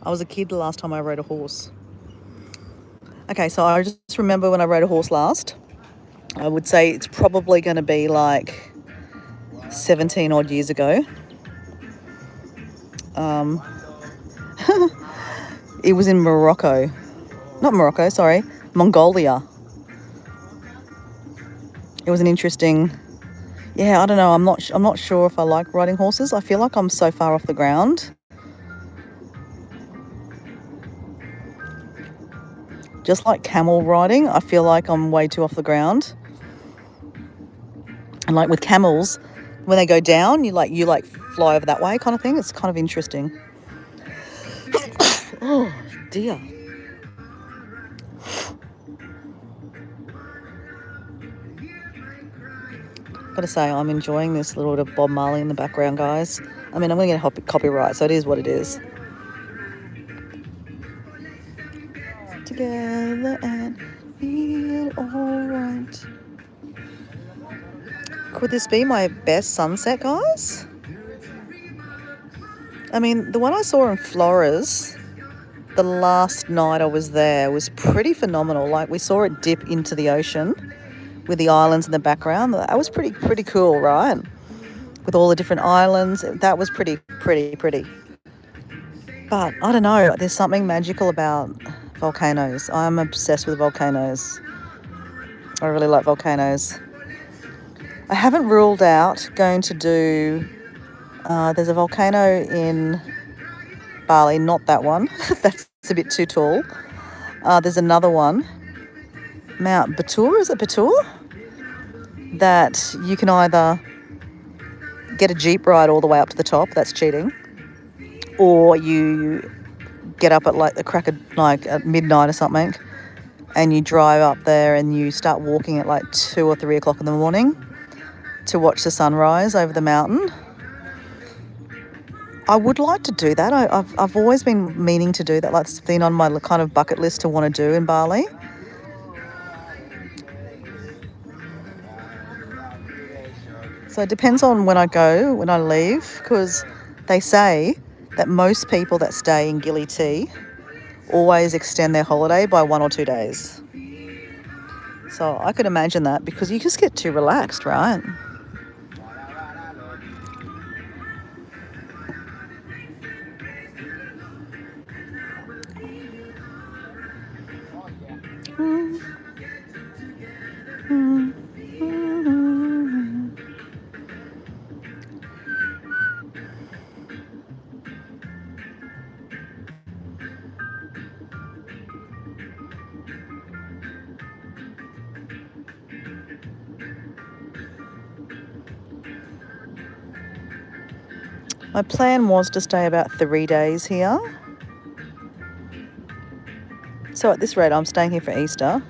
I was a kid the last time I rode a horse. Okay, so I just remember when I rode a horse last. I would say it's probably going to be like 17 odd years ago. It was in Morocco. Not Morocco, sorry. Mongolia. It was an interesting... Yeah, I don't know. I'm not sure if I like riding horses. I feel like I'm so far off the ground. Just like camel riding, I feel like I'm way too off the ground. And like with camels, when they go down, you fly over that way kind of thing. It's kind of interesting. Oh dear. Gotta say, I'm enjoying this little bit of Bob Marley in the background, guys. I mean, I'm gonna get copyright, so it is what it is. Together and feel alright. Could this be my best sunset, guys? I mean, the one I saw in Flores the last night I was there was pretty phenomenal. Like, we saw it dip into the ocean with the islands in the background. That was pretty cool, right? With all the different islands, that was pretty. But I don't know, there's something magical about volcanoes. I'm obsessed with volcanoes. I really like volcanoes. I haven't ruled out going to do... there's a volcano in Bali, not that one. That's a bit too tall. There's another one, Mount Batur, is it Batur? That you can either get a jeep ride all the way up to the top, that's cheating, or you get up at like the crack of at midnight or something, and you drive up there and you start walking at like 2 or 3 o'clock in the morning to watch the sunrise over the mountain. I would like to do that. I've always been meaning to do that. Like, it's been on my kind of bucket list to want to do in Bali. So it depends on when I leave, because they say that most people that stay in Gili T always extend their holiday by 1 or 2 days. So I could imagine that, because you just get too relaxed, right? My plan was to stay about 3 days here. So at this rate, I'm staying here for Easter.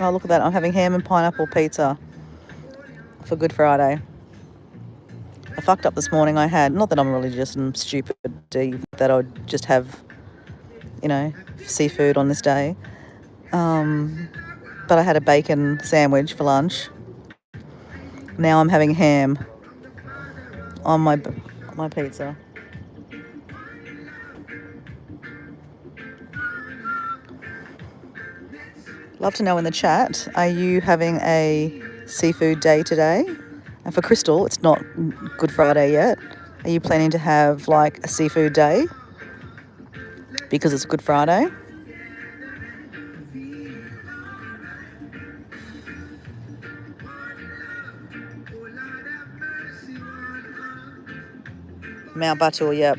Oh, look at that. I'm having ham and pineapple pizza for Good Friday. I fucked up this morning. Not that I'm religious and stupid, that I would just have, seafood on this day. But I had a bacon sandwich for lunch. Now I'm having ham on my pizza. Love to know in the chat, are you having a seafood day today? And for Crystal, it's not Good Friday yet. Are you planning to have like a seafood day because it's Good Friday? Mount Batur, yep.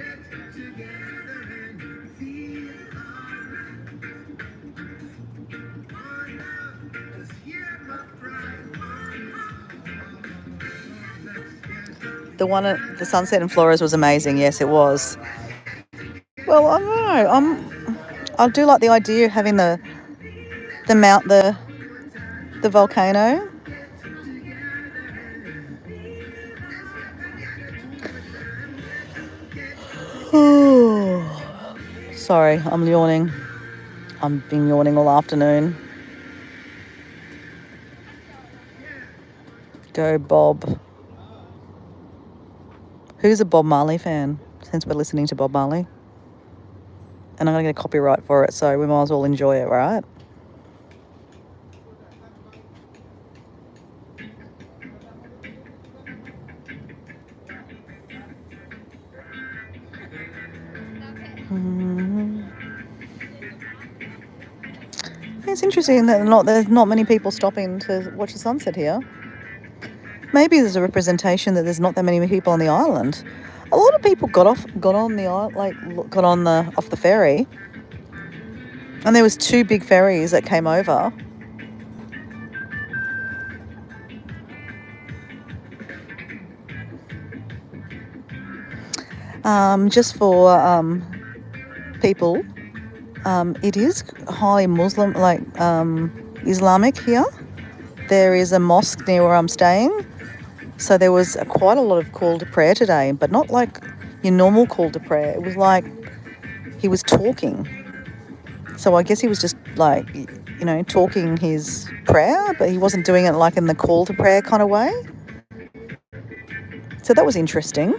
The one at the sunset in Flores was amazing. Yes, it was. Well, I don't know. I do like the idea of having the volcano. Sorry, I'm yawning. I've been yawning all afternoon. Go Bob. Who's a Bob Marley fan? Since we're listening to Bob Marley. And I'm going to get a copyright for it, so we might as well enjoy it, right? It's interesting that there's not many people stopping to watch the sunset here. Maybe there's a representation that there's not that many people on the island. A lot of people got off the ferry, and there was 2 big ferries that came over. Just for people, it is highly Muslim, Islamic here. There is a mosque near where I'm staying. So there was quite a lot of call to prayer today, but not like your normal call to prayer. It was like he was talking. So I guess he was just talking his prayer, but he wasn't doing it like in the call to prayer kind of way. So that was interesting.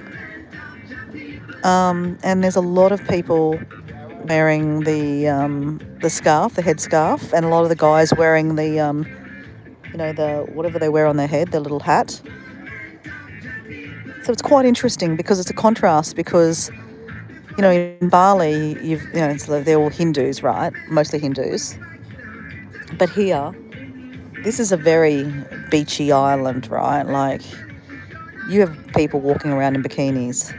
And there's a lot of people wearing the scarf, the headscarf, and a lot of the guys wearing the whatever they wear on their head, their little hat. So it's quite interesting because it's a contrast because, in Bali, they're all Hindus, right? Mostly Hindus. But here, this is a very beachy island, right? Like, you have people walking around in bikinis.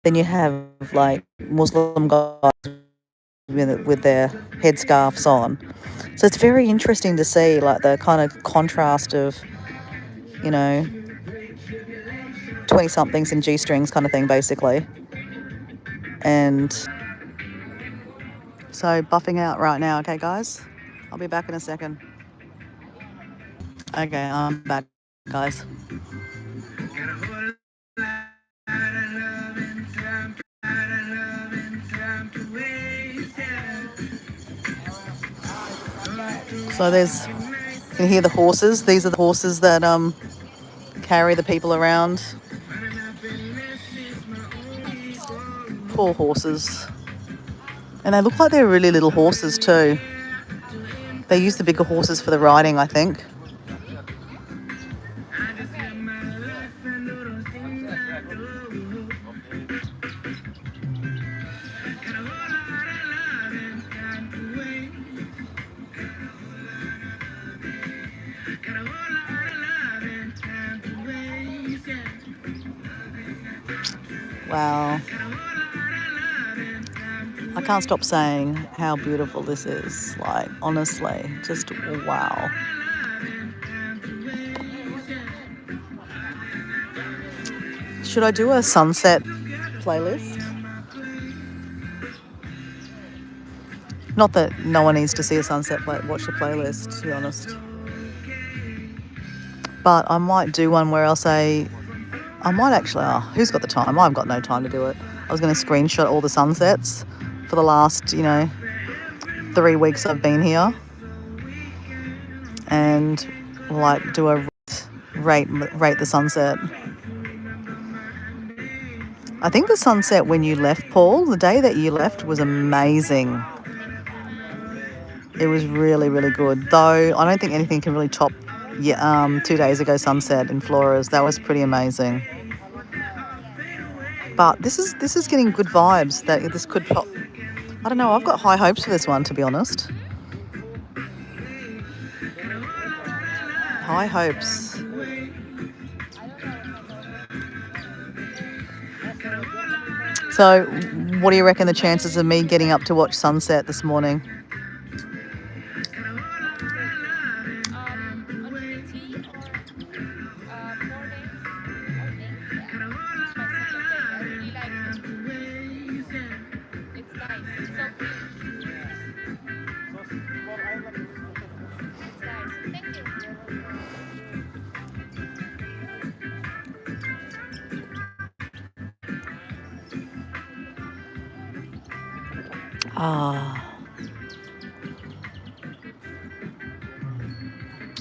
Then you have, like, Muslim guys with their headscarves on. So it's very interesting to see, like, the kind of contrast of, 20-somethings in G-strings kind of thing, basically. And so buffing out right now, okay, guys? I'll be back in a second. Okay, I'm back, guys. So you can hear the horses. These are the horses that carry the people around. Poor horses. And they look like they're really little horses too. They use the bigger horses for the riding, I think. Wow. I can't stop saying how beautiful this is. Like, honestly, just wow. Should I do a sunset playlist? Not that no one needs to see a sunset watch the playlist, to be honest. But I might do one where I'll say, I might actually, who's got the time? I've got no time to do it. I was going to screenshot all the sunsets for the last, 3 weeks I've been here. And like do a rate the sunset. I think the sunset when you left, Paul, the day that you left was amazing. It was really, really good. Though I don't think anything can really top 2 days ago sunset in Flores. That was pretty amazing. But this is getting good vibes that this could pop. I don't know, I've got high hopes for this one, to be honest. High hopes. So, what do you reckon the chances of me getting up to watch sunset this morning?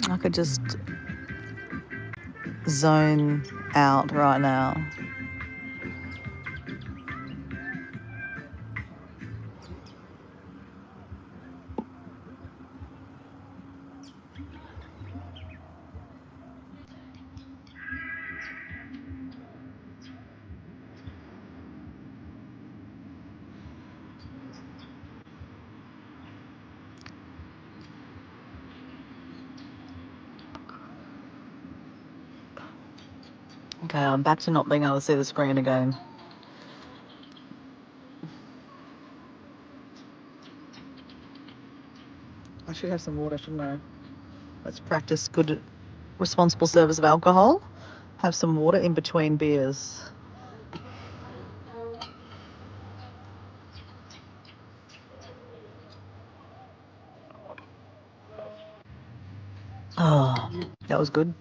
I could just zone out right now. Okay, I'm back to not being able to see the screen again. I should have some water, shouldn't I? Let's practice good, responsible service of alcohol. Have some water in between beers. Oh, that was good.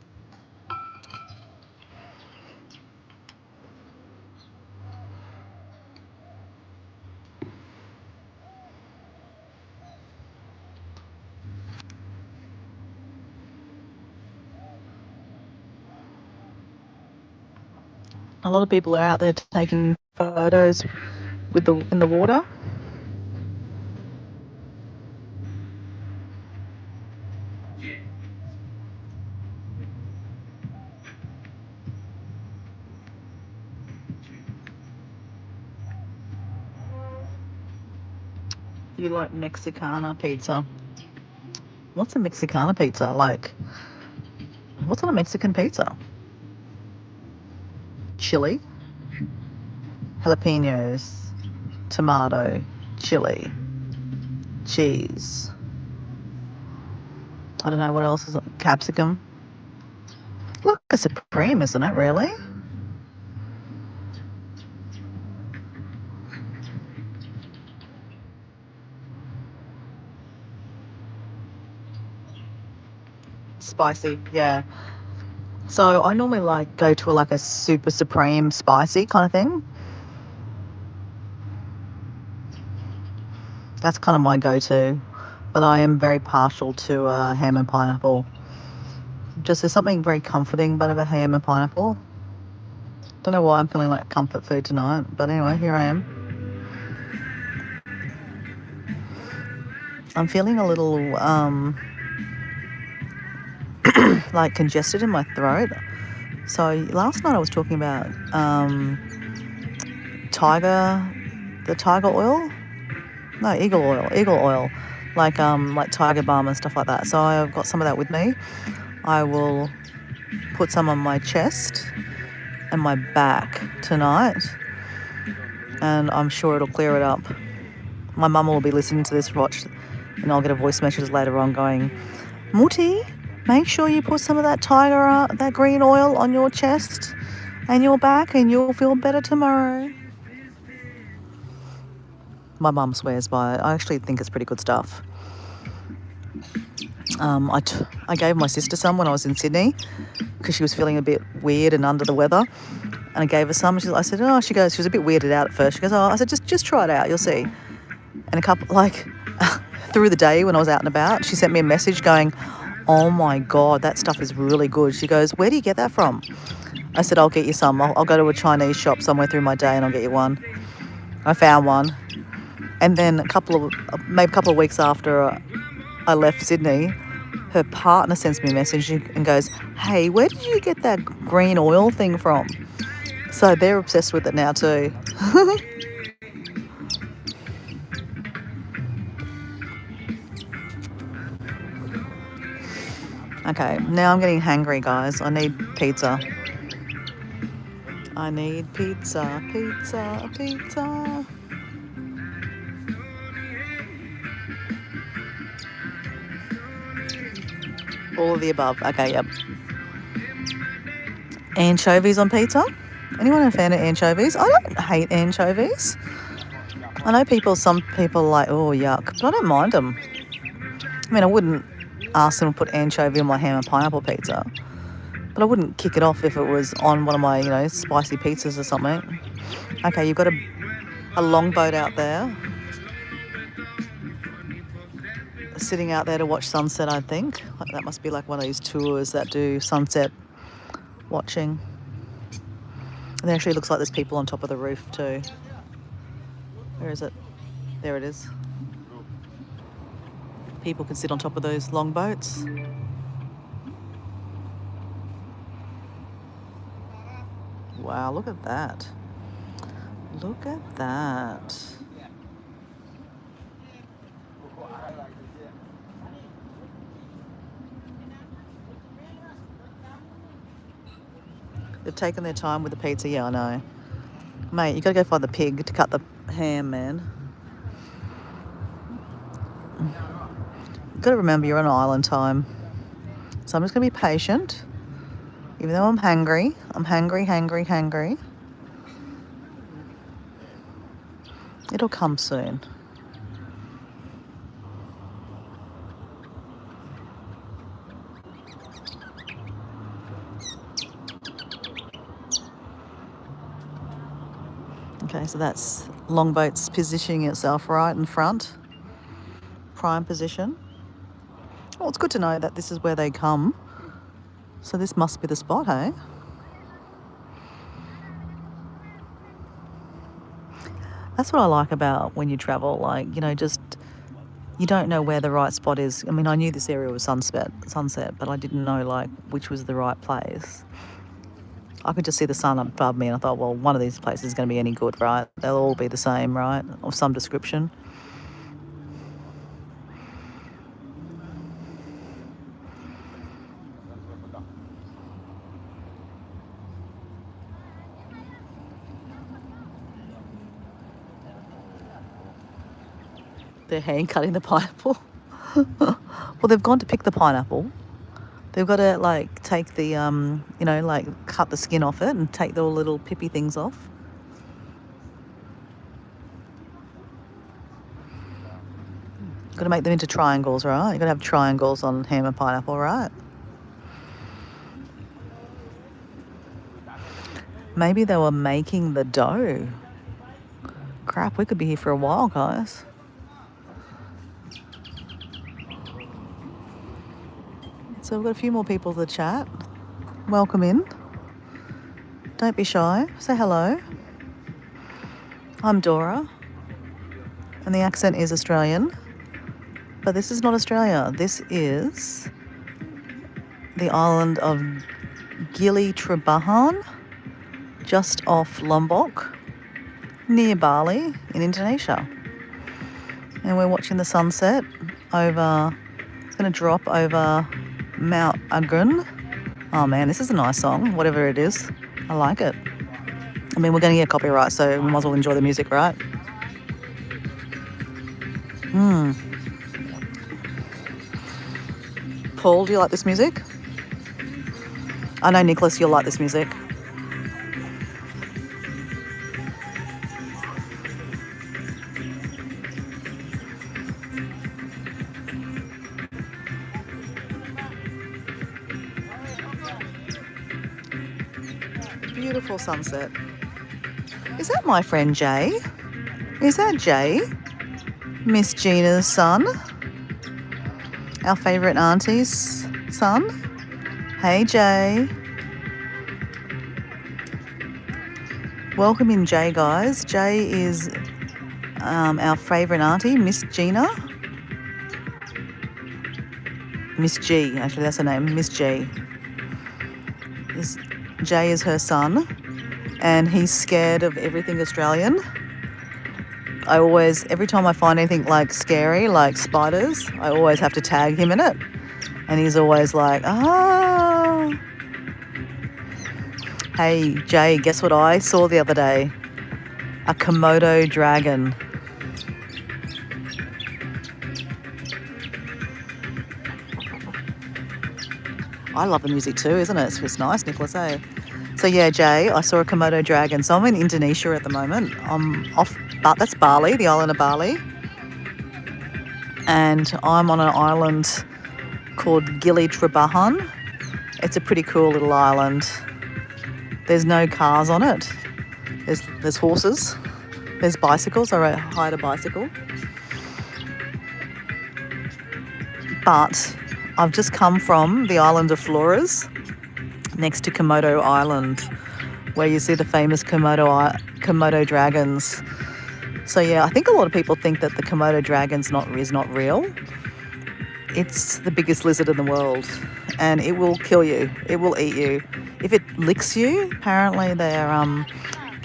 A lot of people are out there taking photos in the water. You like Mexicana pizza? What's a Mexicana pizza like? What's on a Mexican pizza? Chili, jalapenos, tomato, chili, cheese. I don't know what else is it. Capsicum. Look, a supreme, isn't it? Really? Spicy, yeah. So I normally go to a super supreme spicy kind of thing. That's kind of my go-to. But I am very partial to ham and pineapple. Just there's something very comforting about a ham and pineapple. Don't know why I'm feeling like comfort food tonight, but anyway, here I am. I'm feeling a little congested in my throat. So last night I was talking about the tiger oil. No, eagle oil, like tiger balm and stuff like that. So I've got some of that with me. I will put some on my chest and my back tonight, and I'm sure it'll clear it up. My mum will be listening to this watch, and I'll get a voice message later on going, Muti, make sure you put some of that that green oil on your chest and your back, and you'll feel better tomorrow. My mum swears by it. I actually think it's pretty good stuff. I gave my sister some when I was in Sydney because she was feeling a bit weird and under the weather, and I gave her some. She was a bit weirded out at first. She goes, I said, just try it out, you'll see. And a couple, through the day when I was out and about, she sent me a message going, oh my God, that stuff is really good. She goes, where do you get that from? I said, I'll get you some. I'll go to a Chinese shop somewhere through my day and I'll get you one. I found one. And then maybe a couple of weeks after I left Sydney, her partner sends me a message and goes, hey, where did you get that green oil thing from? So they're obsessed with it now too. Okay, now I'm getting hangry, guys. I need pizza. I need pizza, pizza, pizza. All of the above. Okay, yep. Anchovies on pizza? Anyone a fan of anchovies? I don't hate anchovies. I know some people are like, oh, yuck, but I don't mind them. I mean, I wouldn't ask them to put anchovy on my ham and pineapple pizza, but I wouldn't kick it off if it was on one of my, spicy pizzas or something. Okay, you've got a longboat out there. Sitting out there to watch sunset, I think. That must be like one of these tours that do sunset watching. And it actually looks like there's people on top of the roof too. Where is it? There it is. People can sit on top of those longboats. Wow, look at that. Look at that. They've taken their time with the pizza, yeah, I know. Mate, you gotta go find the pig to cut the ham, man. You've got to remember you're on island time. So I'm just gonna be patient. Even though I'm hungry. I'm hungry. It'll come soon. Okay, so that's longboat's positioning itself right in front. Prime position. Well, it's good to know that this is where they come. So this must be the spot, hey? That's what I like about when you travel, just you don't know where the right spot is. I mean, I knew this area was sunset, but I didn't know which was the right place. I could just see the sun above me and I thought, well, one of these places is going to be any good, right? They'll all be the same, right? Of some description. They're hand cutting the pineapple. Well, they've gone to pick the pineapple. They've got to take the, cut the skin off it and take the little pippy things off. Got to make them into triangles, right? You've got to have triangles on ham and pineapple, right? Maybe they were making the dough. Crap, we could be here for a while, guys. So we've got a few more people to chat. Welcome in. Don't be shy. Say hello. I'm Dora. And the accent is Australian. But this is not Australia. This is the island of Gili T, just off Lombok, near Bali in Indonesia. And we're watching the sunset over, it's going to drop over Mount Agun. Oh man, this is a nice song, whatever it is. I like it. I mean, we're going to get copyright, so we might as well enjoy the music, right? Paul, do you like this music? I know, Nicholas, you'll like this music. Beautiful sunset. Is that my friend Jay? Is that Jay? Miss Gina's son? Our favourite auntie's son? Hey, Jay. Welcome in, Jay, guys. Jay is our favourite auntie, Miss Gina. Miss G, actually, that's her name, Miss G. Jay is her son, and he's scared of everything Australian. Every time I find anything like scary, like spiders, I always have to tag him in it. And he's always like, ah. Hey, Jay, guess what I saw the other day? A Komodo dragon. I love the music too, isn't it? It's just nice, Nicholas, eh? So yeah, Jay, I saw a Komodo dragon. So I'm in Indonesia at the moment. I'm off, but that's Bali, the island of Bali. And I'm on an island called Gili T. It's a pretty cool little island. There's no cars on it. There's horses. There's bicycles. I hired a bicycle. But I've just come from the island of Flores, next to Komodo Island, where you see the famous Komodo dragons. So yeah, I think a lot of people think that the Komodo dragon's is not real. It's the biggest lizard in the world, and it will kill you. It will eat you. If it licks you, apparently their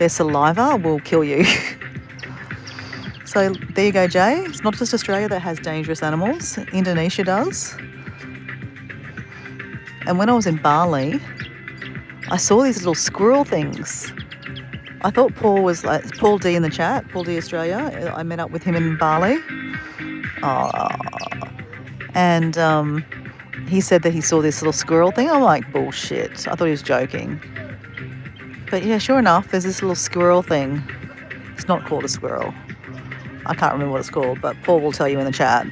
saliva will kill you. So there you go, Jay. It's not just Australia that has dangerous animals. Indonesia does. And when I was in Bali, I saw these little squirrel things. I thought Paul was like, Paul D in the chat, Paul D Australia. I met up with him in Bali. And he said that he saw this little squirrel thing. I'm like, bullshit. I thought he was joking. But yeah, sure enough, there's this little squirrel thing. It's not called a squirrel. I can't remember what it's called, but Paul will tell you in the chat.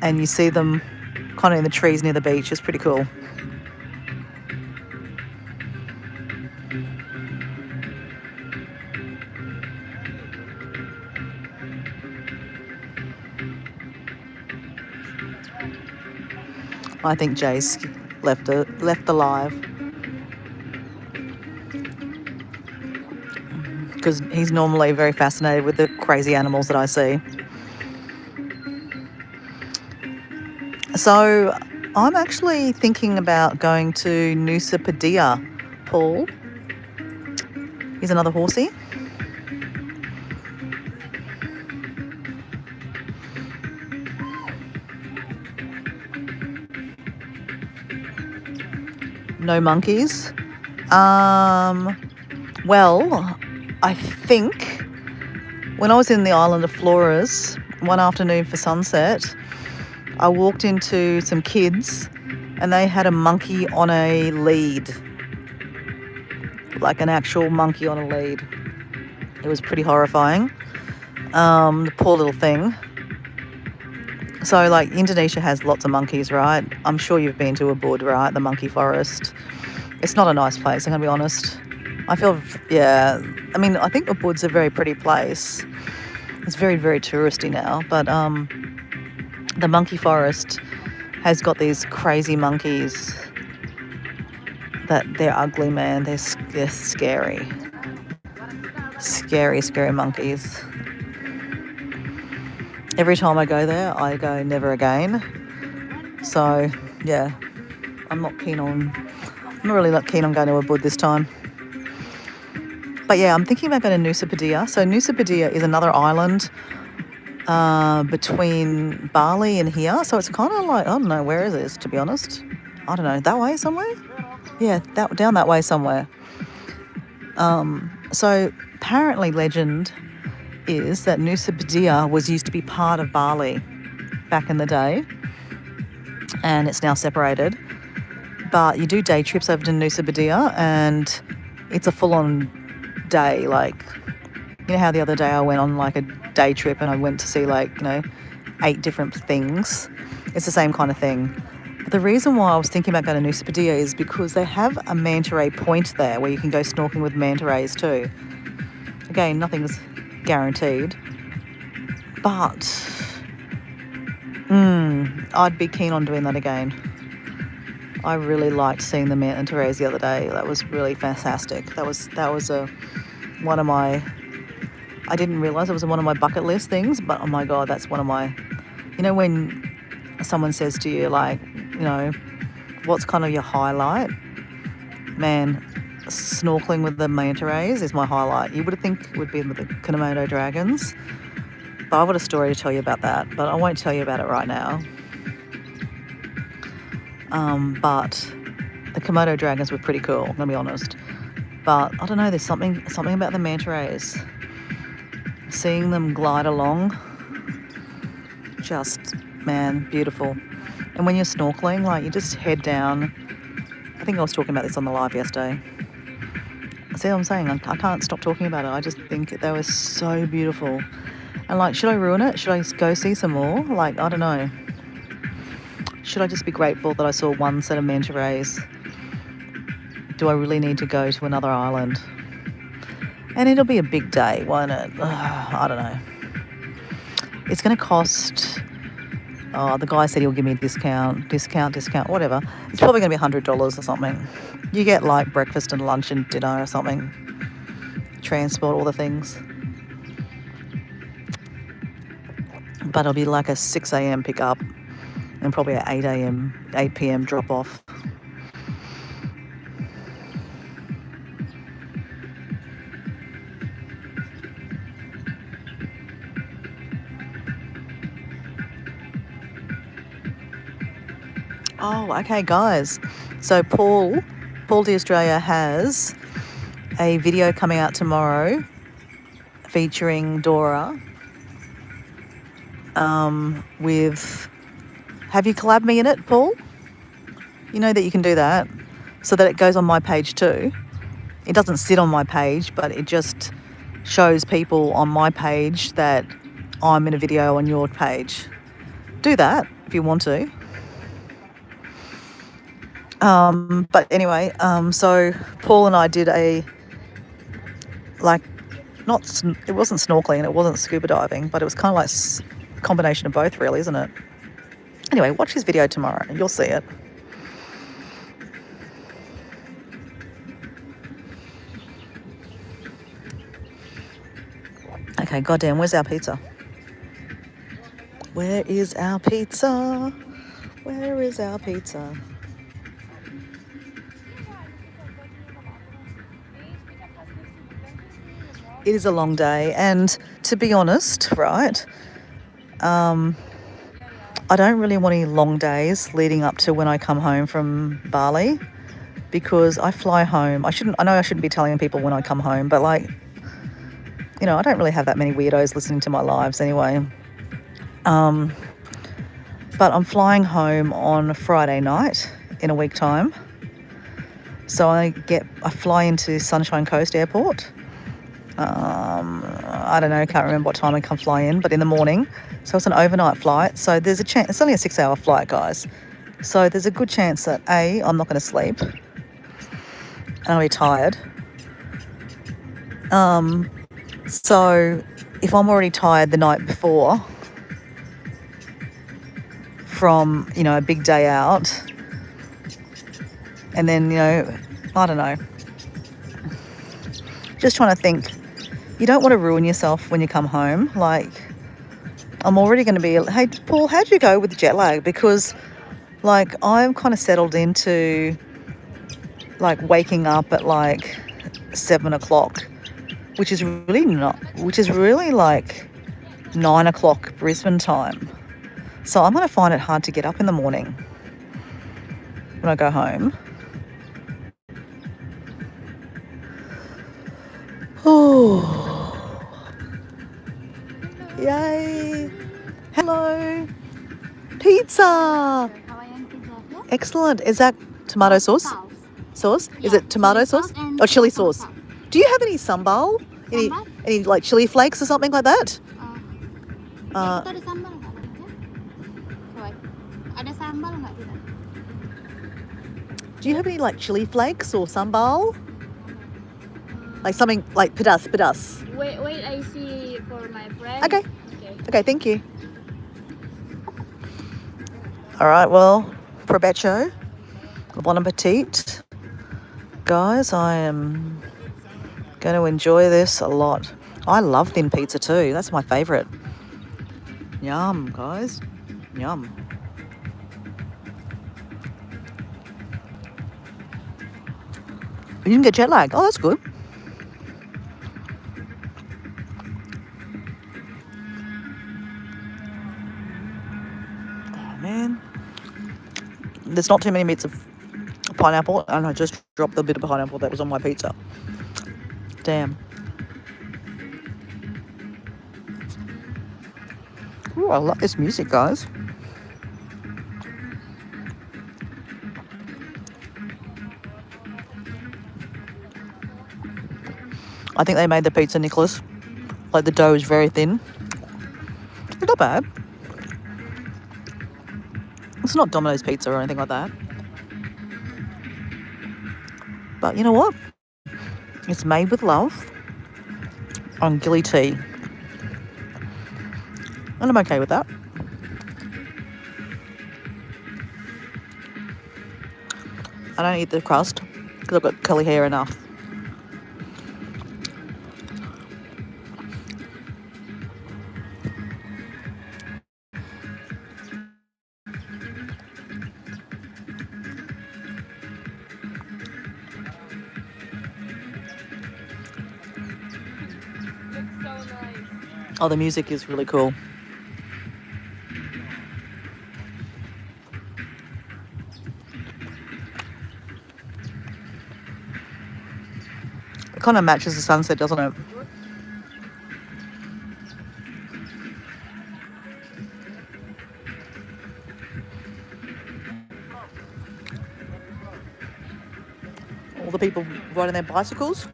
And you see them kind of in the trees near the beach. It's pretty cool. I think Jay's left alive because he's normally very fascinated with the crazy animals that I see. So I'm actually thinking about going to Nusa Penida, Paul. Here's another horsey. No monkeys. Well, I think when I was in the island of Flores one afternoon for sunset, I walked into some kids and they had a monkey on a lead. Like an actual monkey on a lead. It was pretty horrifying. The poor little thing. So, like, Indonesia has lots of monkeys, right? I'm sure you've been to Ubud, right? The monkey forest. It's not a nice place, I'm going to be honest. I think Ubud's a very pretty place. It's very, very touristy now. But the monkey forest has got these crazy monkeys that they're ugly, man. They're scary. Scary, scary monkeys. Every time I go there, I go never again. So, yeah, I'm not really not keen on going to Ubud this time. But yeah, I'm thinking about going to Nusa Penida. So Nusa Penida is another island between Bali and here. So it's kind of like, I don't know, where is this, to be honest? I don't know, that way somewhere? Yeah, down that way somewhere. So apparently legend is that Nusa Penida was used to be part of Bali back in the day, and it's now separated. But you do day trips over to Nusa Penida, and it's a full-on day. Like, you know how the other day I went on like a day trip and I went to see like, 8 different things. It's the same kind of thing. But the reason why I was thinking about going to Nusa Penida is because they have a manta ray point there where you can go snorkeling with manta rays too. Again, nothing's guaranteed, but I'd be keen on doing that again. I really liked seeing the manta rays the other day. That was really fantastic. That was one of my, I didn't realise it was one of my bucket list things, but oh my God, that's one of my, when someone says to you like, what's kind of your highlight? Man, snorkeling with the manta rays is my highlight. You would think it would be with the Komodo dragons, but I've got a story to tell you about that, but I won't tell you about it right now. But the Komodo dragons were pretty cool, I'm gonna be honest. But I don't know, there's something about the manta rays. Seeing them glide along, just, man, beautiful. And when you're snorkeling, like, you just head down. I think I was talking about this on the live yesterday. See what I'm saying? I can't stop talking about it. I just think they were so beautiful. And like, should I ruin it? Should I go see some more? Like, I don't know. Should I just be grateful that I saw one set of manta rays? Do I really need to go to another island? And it'll be a big day, won't it? I don't know. It's going to cost... the guy said he'll give me a discount, whatever. It's probably going to be $100 or something. You get like breakfast and lunch and dinner or something. Transport, all the things. But it'll be like a 6 a.m. pick up and probably an 8 p.m. drop off. Oh, okay, guys. So Paul D Australia has a video coming out tomorrow featuring Dora. With, have you collab me in it, Paul? You know that you can do that, so that it goes on my page too. It doesn't sit on my page, but it just shows people on my page that I'm in a video on your page. Do that if you want to. But anyway, so Paul and I did it wasn't snorkeling, it wasn't scuba diving, but it was kind of like a combination of both, really, isn't it? Anyway, watch his video tomorrow and you'll see it. Okay, goddamn, where's our pizza? Where is our pizza? Where is our pizza? It is a long day, and to be honest, right, I don't really want any long days leading up to when I come home from Bali, because I fly home. I know I shouldn't be telling people when I come home, but like, I don't really have that many weirdos listening to my lives anyway. But I'm flying home on Friday night in a week time. So I fly into Sunshine Coast Airport. I don't know, can't remember what time I can fly in, but in the morning. So it's an overnight flight. So there's a chance, it's only a 6-hour flight, guys. So there's a good chance that A, I'm not going to sleep and I'll be tired. So if I'm already tired the night before from, a big day out, and then, I don't know, just trying to think, you don't want to ruin yourself when you come home. Like, I'm already going to be, hey, Paul, how'd you go with the jet lag? Because, like, I'm kind of settled into, like, waking up at, like, 7 o'clock, which is really like 9 o'clock Brisbane time. So I'm going to find it hard to get up in the morning when I go home. Oh. Yay! Hello! Pizza! Hawaiian pizza, yeah? Excellent. Is that tomato sauce? Sauce? Is Yeah, it tomato chili sauce? and Or chili tomato sauce? Do you have any sambal? Any Sambal? any like chili flakes or something like that? Uh, Itu ada sambal nggak? Coba. Ada sambal nggak kita? do you have any like chili flakes or sambal? Like something like pedas. Wait, I see for my friend. Okay. Okay. Okay, thank you. All right, well, provecho, bon appetit. Guys, I am going to enjoy this a lot. I love thin pizza too. That's my favourite. Yum, guys. Yum. You didn't get jet lag. Oh, that's good. Oh, man. There's not too many bits of pineapple, and I just dropped the bit of pineapple that was on my pizza. Damn. Ooh, I love this music, guys. I think they made the pizza, Nicholas. Like the dough is very thin. It's not bad. It's not Domino's pizza or anything like that. But you know what? It's made with love on Gili T. And I'm okay with that. I don't eat the crust because I've got curly hair enough. Oh, the music is really cool. It kind of matches the sunset, doesn't it? All the people riding their bicycles.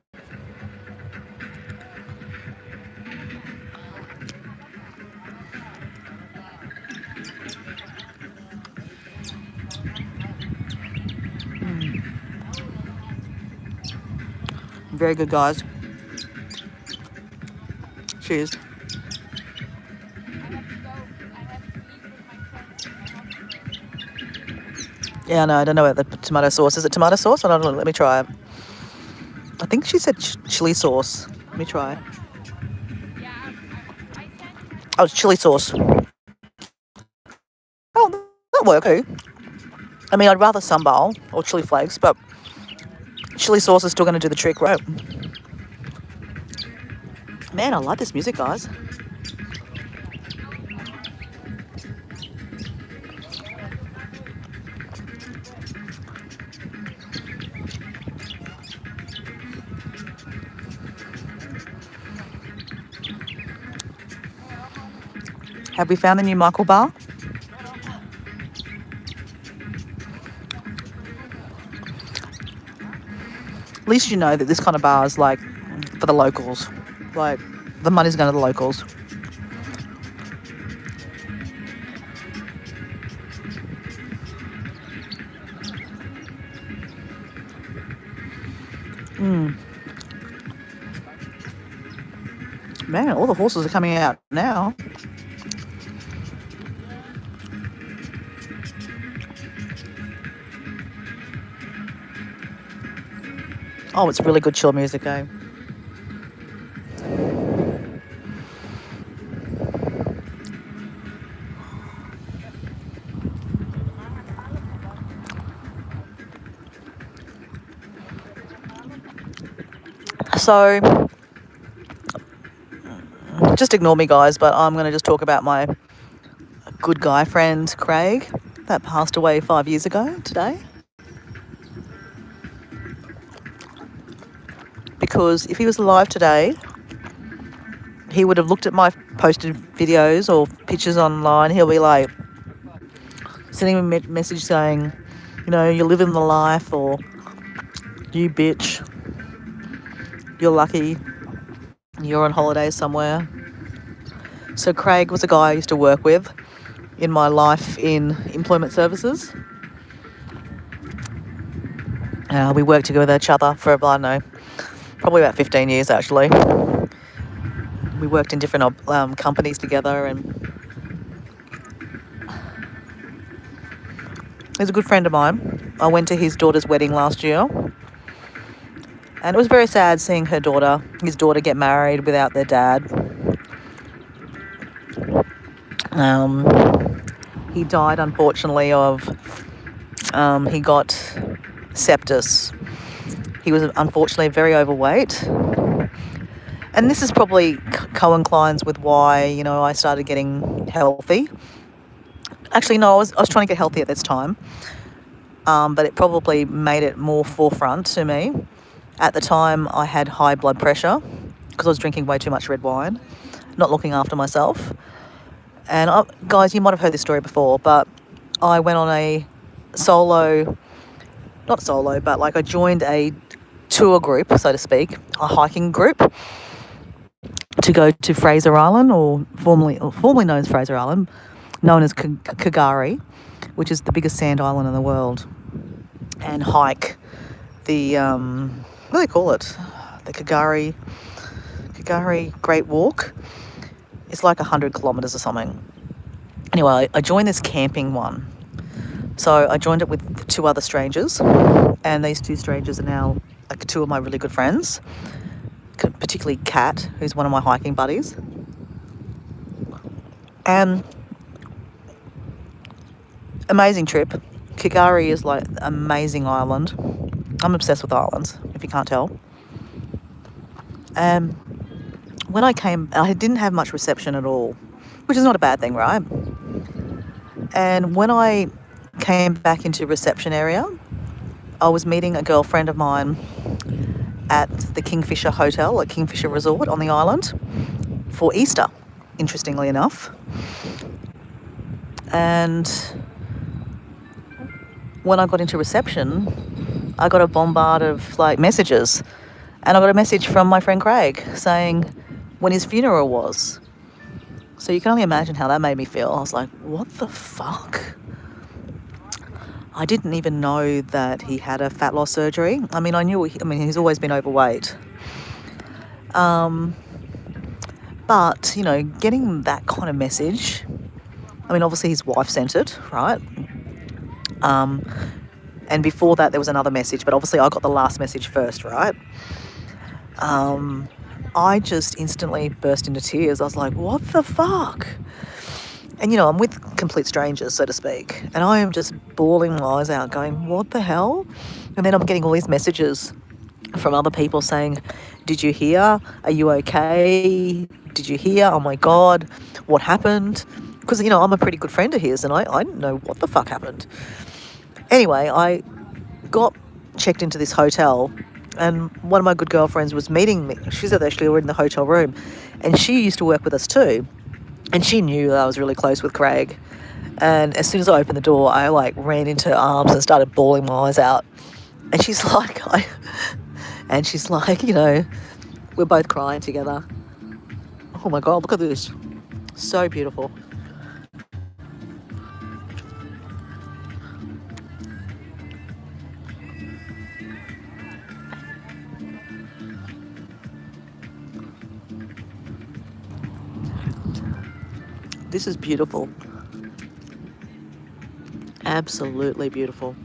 Very good, guys. Cheers. Yeah, no, I don't know about the tomato sauce. Is it tomato sauce? I don't know. Let me try it. I think she said chili sauce. Let me try. Oh, it's chili sauce. Oh, that'll work too. I mean, I'd rather sambal or chili flakes, but chili sauce is still going to do the trick, right? Man, I like this music, guys. Have we found the new Michael bar? At least you know that this kind of bar is like for the locals. Like the money's going to the locals. Man, all the horses are coming out now. Oh, it's really good chill music, eh? So, just ignore me, guys, but I'm going to just talk about my good guy friend, Craig, that passed away 5 years ago today. Because if he was alive today, he would have looked at my posted videos or pictures online. He'll be like, sending me a message saying, you know, you're living the life, or you bitch, you're lucky, you're on holiday somewhere. So Craig was a guy I used to work with in my life in employment services. We worked together with each other for, I don't know, probably about 15 years actually. We worked in different companies together, and he's a good friend of mine. I went to his daughter's wedding last year, and it was very sad seeing his daughter get married without their dad. He died, unfortunately, he got sepsis. He was unfortunately very overweight. And this is probably coincides with why, you know, I started getting healthy. Actually, no, I was trying to get healthy at this time. But it probably made it more forefront to me. At the time, I had high blood pressure because I was drinking way too much red wine, not looking after myself. And guys, you might have heard this story before, but I went on I joined a tour group, so to speak, a hiking group, to go to Fraser Island, or formerly known as Fraser Island, known as Kagari, which is the biggest sand island in the world, and hike the, what do they call it? The Kagari Great Walk. It's like 100 kilometres or something. Anyway, I joined this camping one. So I joined it with 2 other strangers, and these 2 strangers are now like 2 of my really good friends, particularly Kat, who's one of my hiking buddies. And amazing trip. Kagari is like an amazing island. I'm obsessed with islands, if you can't tell. When I came, I didn't have much reception at all, which is not a bad thing, right? And when I came back into reception area, I was meeting a girlfriend of mine at the Kingfisher Hotel, a Kingfisher Resort on the island, for Easter, interestingly enough. And when I got into reception, I got a bombard of like messages. And I got a message from my friend Craig saying when his funeral was. So you can only imagine how that made me feel. I was like, what the fuck? I didn't even know that he had a fat loss surgery. I mean, he's always been overweight. But, you know, getting that kind of message, I mean, obviously his wife sent it, right? And before that, there was another message, but obviously I got the last message first, right? I just instantly burst into tears. I was like, what the fuck? And, you know, I'm with complete strangers, so to speak, and I am just bawling my eyes out going, what the hell? And then I'm getting all these messages from other people saying, did you hear? Are you okay? Did you hear? Oh, my God, what happened? Because, you know, I'm a pretty good friend of his, and I didn't know what the fuck happened. Anyway, I got checked into this hotel, and one of my good girlfriends was meeting me. She's actually already in the hotel room, and she used to work with us too. And she knew that I was really close with Craig. And as soon as I opened the door, I like ran into her arms and started bawling my eyes out. And she's like, you know, we're both crying together. Oh my God, look at this. So beautiful. This is beautiful. Absolutely beautiful.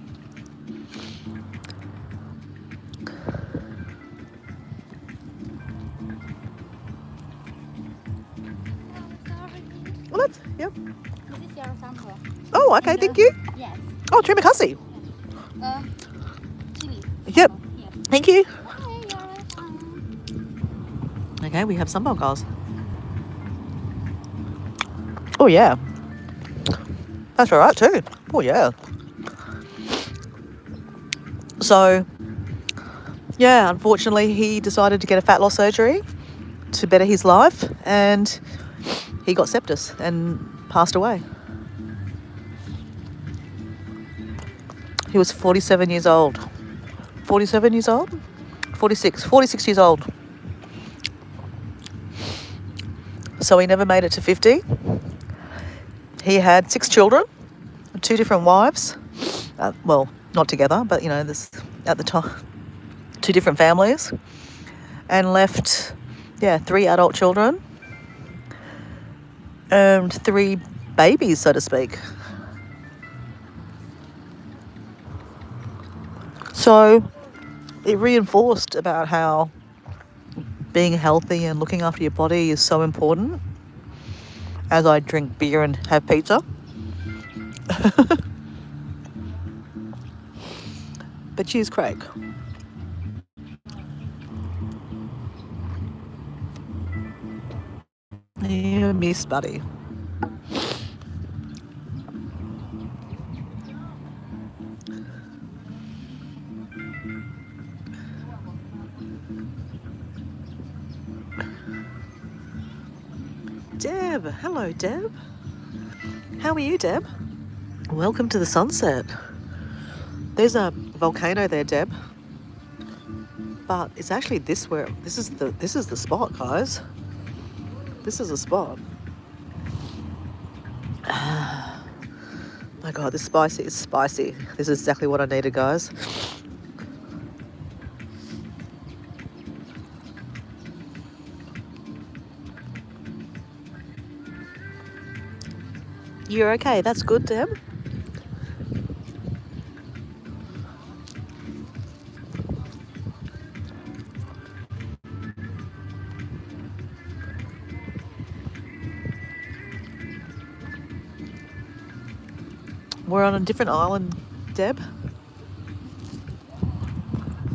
Well, that's, yep. This is your sample. Oh, okay, thank you. Yes. Oh, terima kasih. Chili. Yep, Yes. thank you. Okay, you're welcome. Okay, we have sambal, guys. Oh, yeah. That's all right, too. Oh, yeah. So, yeah, unfortunately, he decided to get a fat loss surgery. to better his life, and he got sepsis and passed away. He was 47 years old. 47 years old? 46 years old. So he never made it to 50. He had 6 children, 2 different wives. Well, not together, but this at the time, 2 different families, and left, 3 adult children and 3 babies, so to speak. So it reinforced about how being healthy and looking after your body is so important as I drink beer and have pizza. But cheers, Craig. You miss, buddy. Deb. Hello, Deb. How are you, Deb? Welcome to the sunset. There's a volcano there, Deb. But it's actually this is the spot, guys. This is the spot. My God, this spicy is spicy. This is exactly what I needed, guys. You're okay. That's good, Deb. We're on a different island, Deb.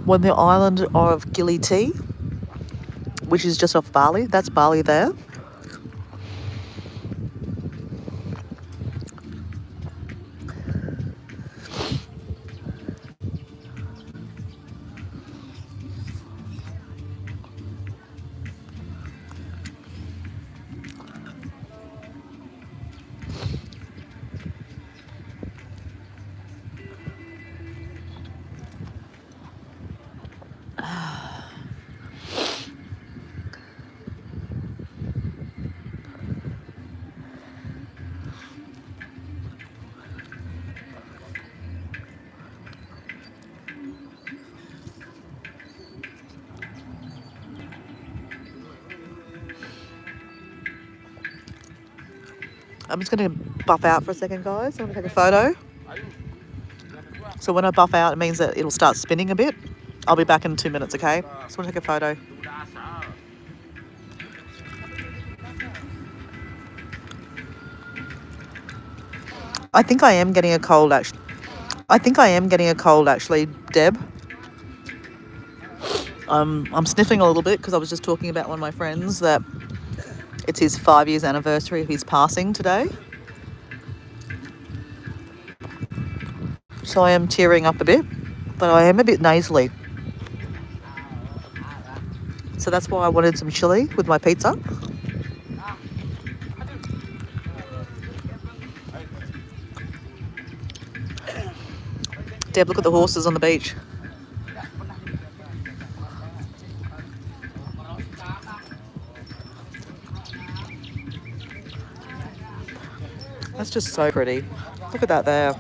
We're on the island of Gili T, which is just off Bali. That's Bali there. I'm just going to buff out for a second, guys. I'm going to take a photo. So when I buff out, it means that it'll start spinning a bit. I'll be back in 2 minutes, okay? Just want to take a photo. I think I am getting a cold, actually. Deb. I'm sniffing a little bit because I was just talking about one of my friends that it's his 5 years anniversary of his passing today. So I am tearing up a bit, but I am a bit nasally. So that's why I wanted some chili with my pizza. Deb, look at the horses on the beach. That's just so pretty. Look at that there.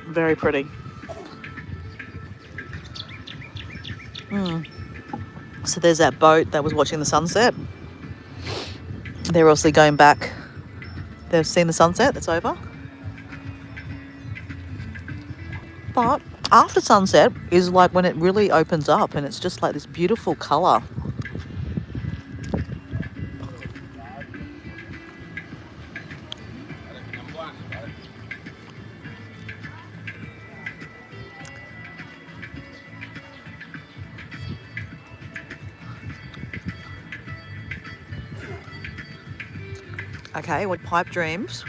Very pretty. So there's that boat that was watching the sunset. They're obviously going back. They've seen the sunset, that's over. But after sunset is like when it really opens up and it's just like this beautiful colour. Okay, what pipe dreams?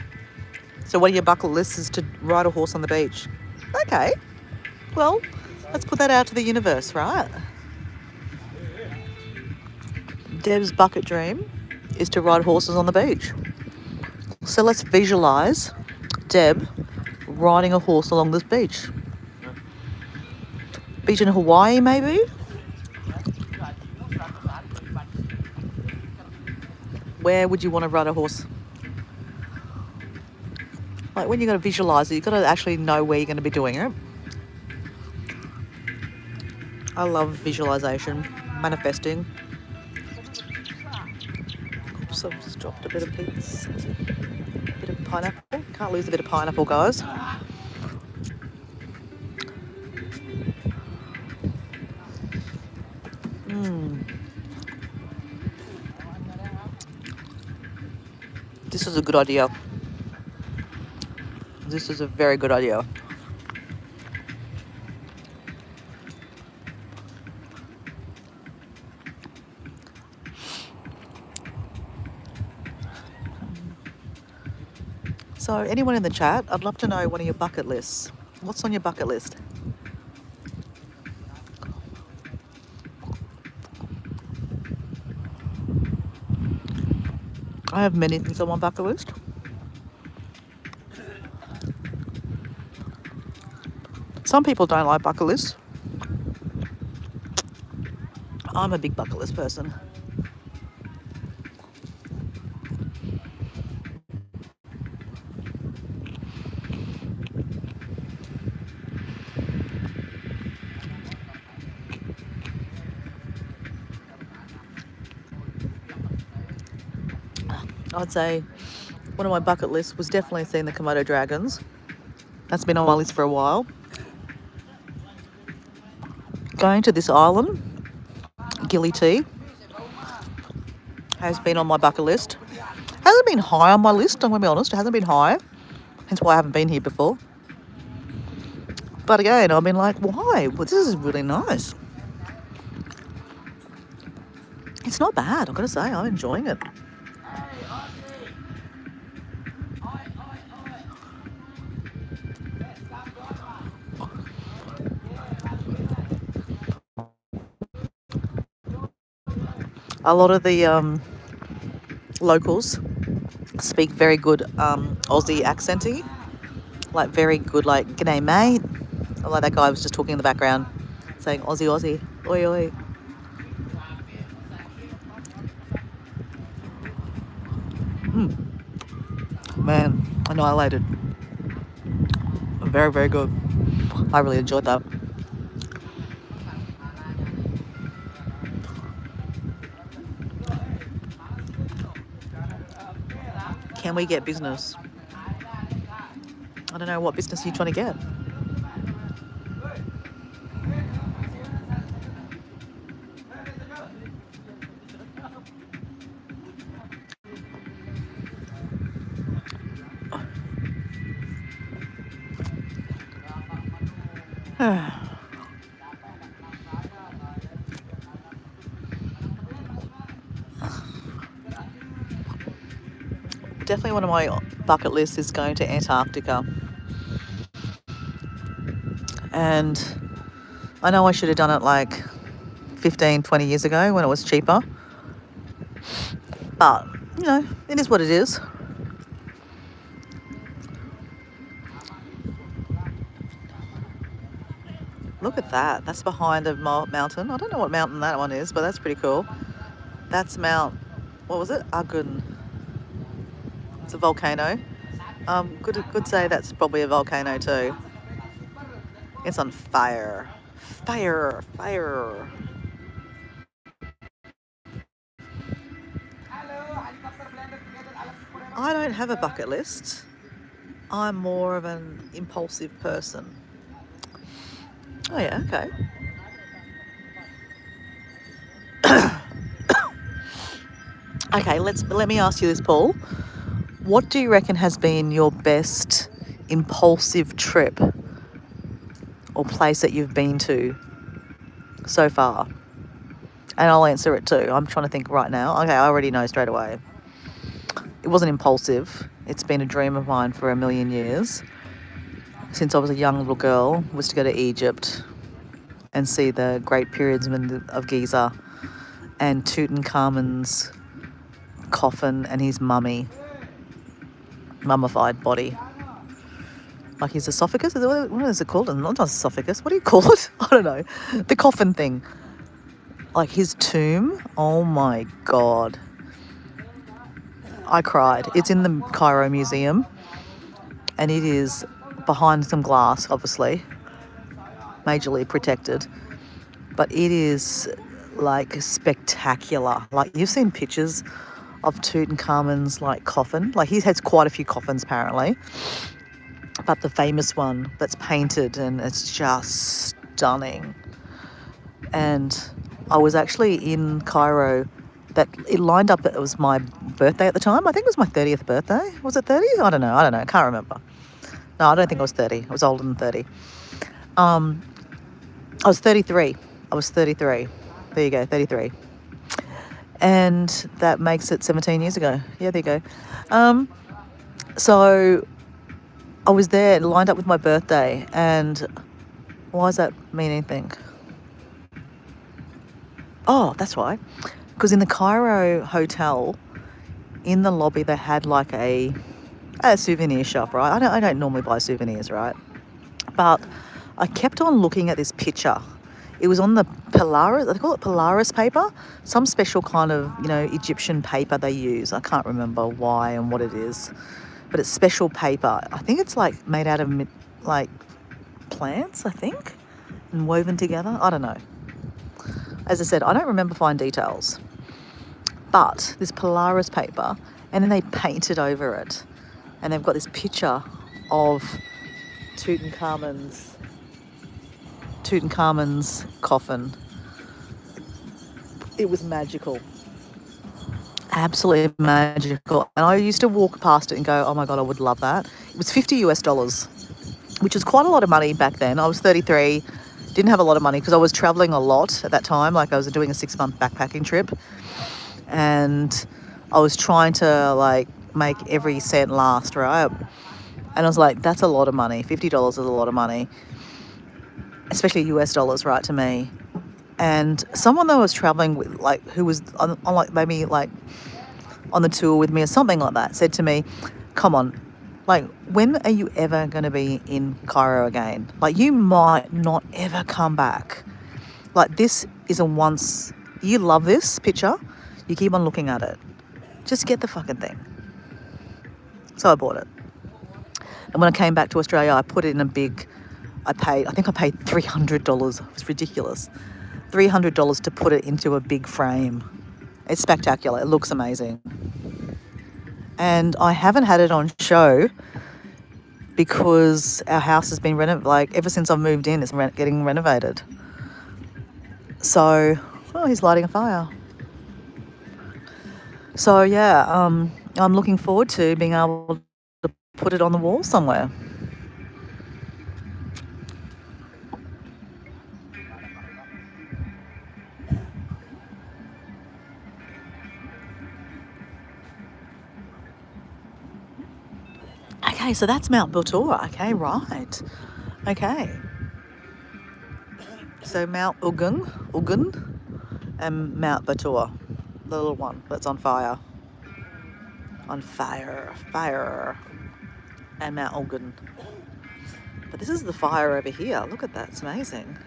So one of your bucket lists is to ride a horse on the beach. Okay, well, let's put that out to the universe, right? Deb's bucket dream is to ride horses on the beach. So let's visualise Deb riding a horse along this beach. Beach in Hawaii, maybe? Where would you want to ride a horse? Like when you've got to visualise it, you've got to actually know where you're going to be doing it. I love visualisation, manifesting. Oops, I've just dropped a bit of pizza. Bit of pineapple. Can't lose a bit of pineapple, guys. This is a good idea. This is a very good idea. So anyone in the chat, I'd love to know one of your bucket lists. What's on your bucket list? I have many things on my bucket list. Some people don't like bucket lists. I'm a big bucket list person. I'd say one of my bucket lists was definitely seeing the Komodo dragons. That's been on my list for a while. Going to this island, Gili T, has been on my bucket list. Hasn't been high on my list, I'm going to be honest. It hasn't been high. Hence why I haven't been here before. But again, I've been like, why? Well, this is really nice. It's not bad, I've got to say. I'm enjoying it. A lot of the locals speak very good Aussie accenty, like very good, like "G'day mate." I like that guy was just talking in the background, saying Aussie, Aussie, oi oi. Man, annihilated. Very, very good. I really enjoyed that. Can we get business? I don't know, what business are you trying to get? Definitely one of my bucket lists is going to Antarctica. And I know I should have done it like 15, 20 years ago when it was cheaper. But, you know, it is what it is. Look at that. That's behind a mountain. I don't know what mountain that one is, but that's pretty cool. That's Mount, what was it? Agun. It's a volcano. Could say that's probably a volcano too. It's on fire. Fire, fire. I don't have a bucket list. I'm more of an impulsive person. Oh yeah, okay. Okay, let me ask you this, Paul. What do you reckon has been your best impulsive trip or place that you've been to so far? And I'll answer it too. I'm trying to think right now. Okay, I already know straight away. It wasn't impulsive. It's been a dream of mine for a million years. Since I was a young little girl, was to go to Egypt and see the Great Pyramids of Giza and Tutankhamun's coffin and his mummified body. Like his esophagus? What is it called? Not esophagus. What do you call it? I don't know. The coffin thing. Like his tomb. Oh my God. I cried. It's in the Cairo Museum. And it is behind some glass, obviously. Majorly protected. But it is like spectacular. Like you've seen pictures of Tutankhamun's like coffin. Like he has quite a few coffins apparently. But the famous one that's painted and it's just stunning. And I was actually in Cairo. That it lined up. It was my birthday at the time. I think it was my 30th birthday. Was it 30? I don't know. I can't remember. No, I don't think I was 30. I was older than 30. I was 33. There you go, 33. And that makes it 17 years ago. Yeah, there you go. So I was there, lined up with my birthday. And why does that mean anything? Oh, that's why. Because in the Cairo hotel, in the lobby, they had like a souvenir shop, right? I don't normally buy souvenirs, right? But I kept on looking at this picture. It was on the Polaris, they call it Polaris paper, some special kind of, Egyptian paper they use. I can't remember why and what it is, but it's special paper. I think it's like made out of like plants, I think, and woven together. I don't know. As I said, I don't remember fine details. But this Polaris paper, and then they painted over it. And they've got this picture of Tutankhamun's coffin. It was magical. Absolutely magical. And I used to walk past it and go, oh my God, I would love that. It was $50, which was quite a lot of money back then. I was 33, didn't have a lot of money because I was traveling a lot at that time. Like I was doing a 6-month backpacking trip. And I was trying to like make every cent last, right? And I was like, that's a lot of money. $50 is a lot of money, especially US dollars, right, to me. And someone that I was traveling with, like, who was on like maybe like on the tour with me or something like that, said to me, come on, like, when are you ever going to be in Cairo again? Like, you might not ever come back. Like, this is a once, you love this picture, you keep on looking at it. Just get the fucking thing. So I bought it. And when I came back to Australia, I put it in a big, I think I paid $300. It was ridiculous. $300 to put it into a big frame. It's spectacular. It looks amazing. And I haven't had it on show because our house has been renovated. Like, ever since I've moved in, it's getting renovated. So, he's lighting a fire. So, yeah, I'm looking forward to being able to put it on the wall somewhere. Okay, so that's Mount Batur. Okay, right. Okay. So Mount Ugun, and Mount Batur, the little one that's on fire. Fire. And Mount Ugun. But this is the fire over here. Look at that, it's amazing.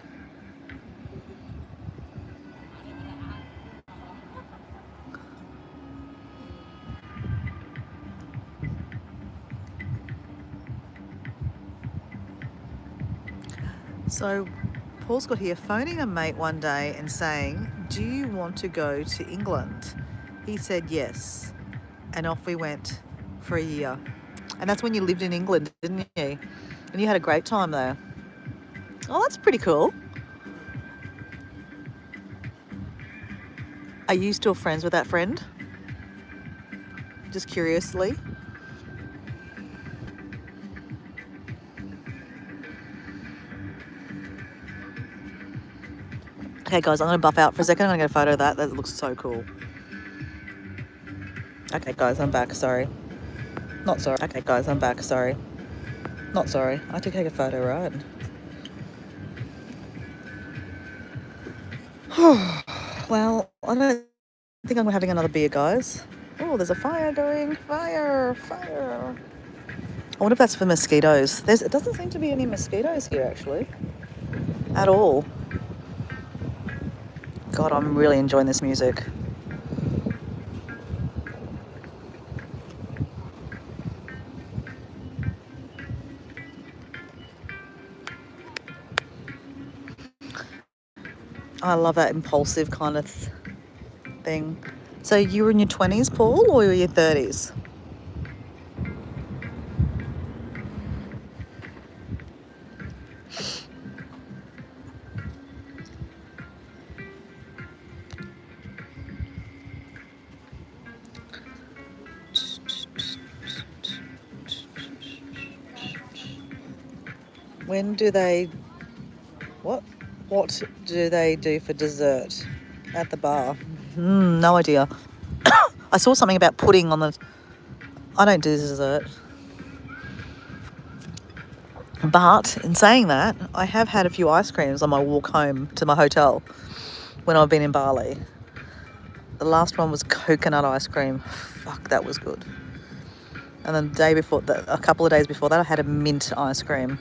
So Paul's got here phoning a mate one day and saying, do you want to go to England? He said yes. And off we went for a year. And that's when you lived in England, didn't you? And you had a great time there. Oh, that's pretty cool. Are you still friends with that friend? Just curiously. Okay, guys, I'm going to buff out for a second. I'm going to get a photo of that. That looks so cool. Okay, guys, I'm back. Sorry. Not sorry. Okay, guys, I'm back. Sorry. Not sorry. I had to take a photo, right? Well, I don't think I'm having another beer, guys. Oh, there's a fire going. Fire, fire. I wonder if that's for mosquitoes. It doesn't seem to be any mosquitoes here, actually. At all. God, I'm really enjoying this music. I love that impulsive kind of thing. So you were in your 20s, Paul, or were you 30s? When do they... What? What do they do for dessert at the bar? No idea. I saw something about pudding on the... I don't do dessert. But in saying that, I have had a few ice creams on my walk home to my hotel when I've been in Bali. The last one was coconut ice cream. Fuck, that was good. And then the day before that, a couple of days before that, I had a mint ice cream.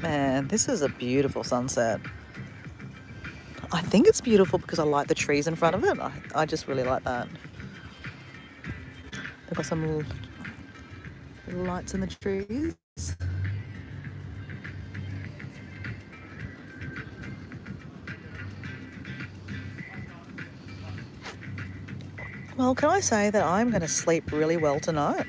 Man, this is a beautiful sunset. I think it's beautiful because I like the trees in front of it. I just really like that. They've got some little lights in the trees. Well, can I say that I'm going to sleep really well tonight?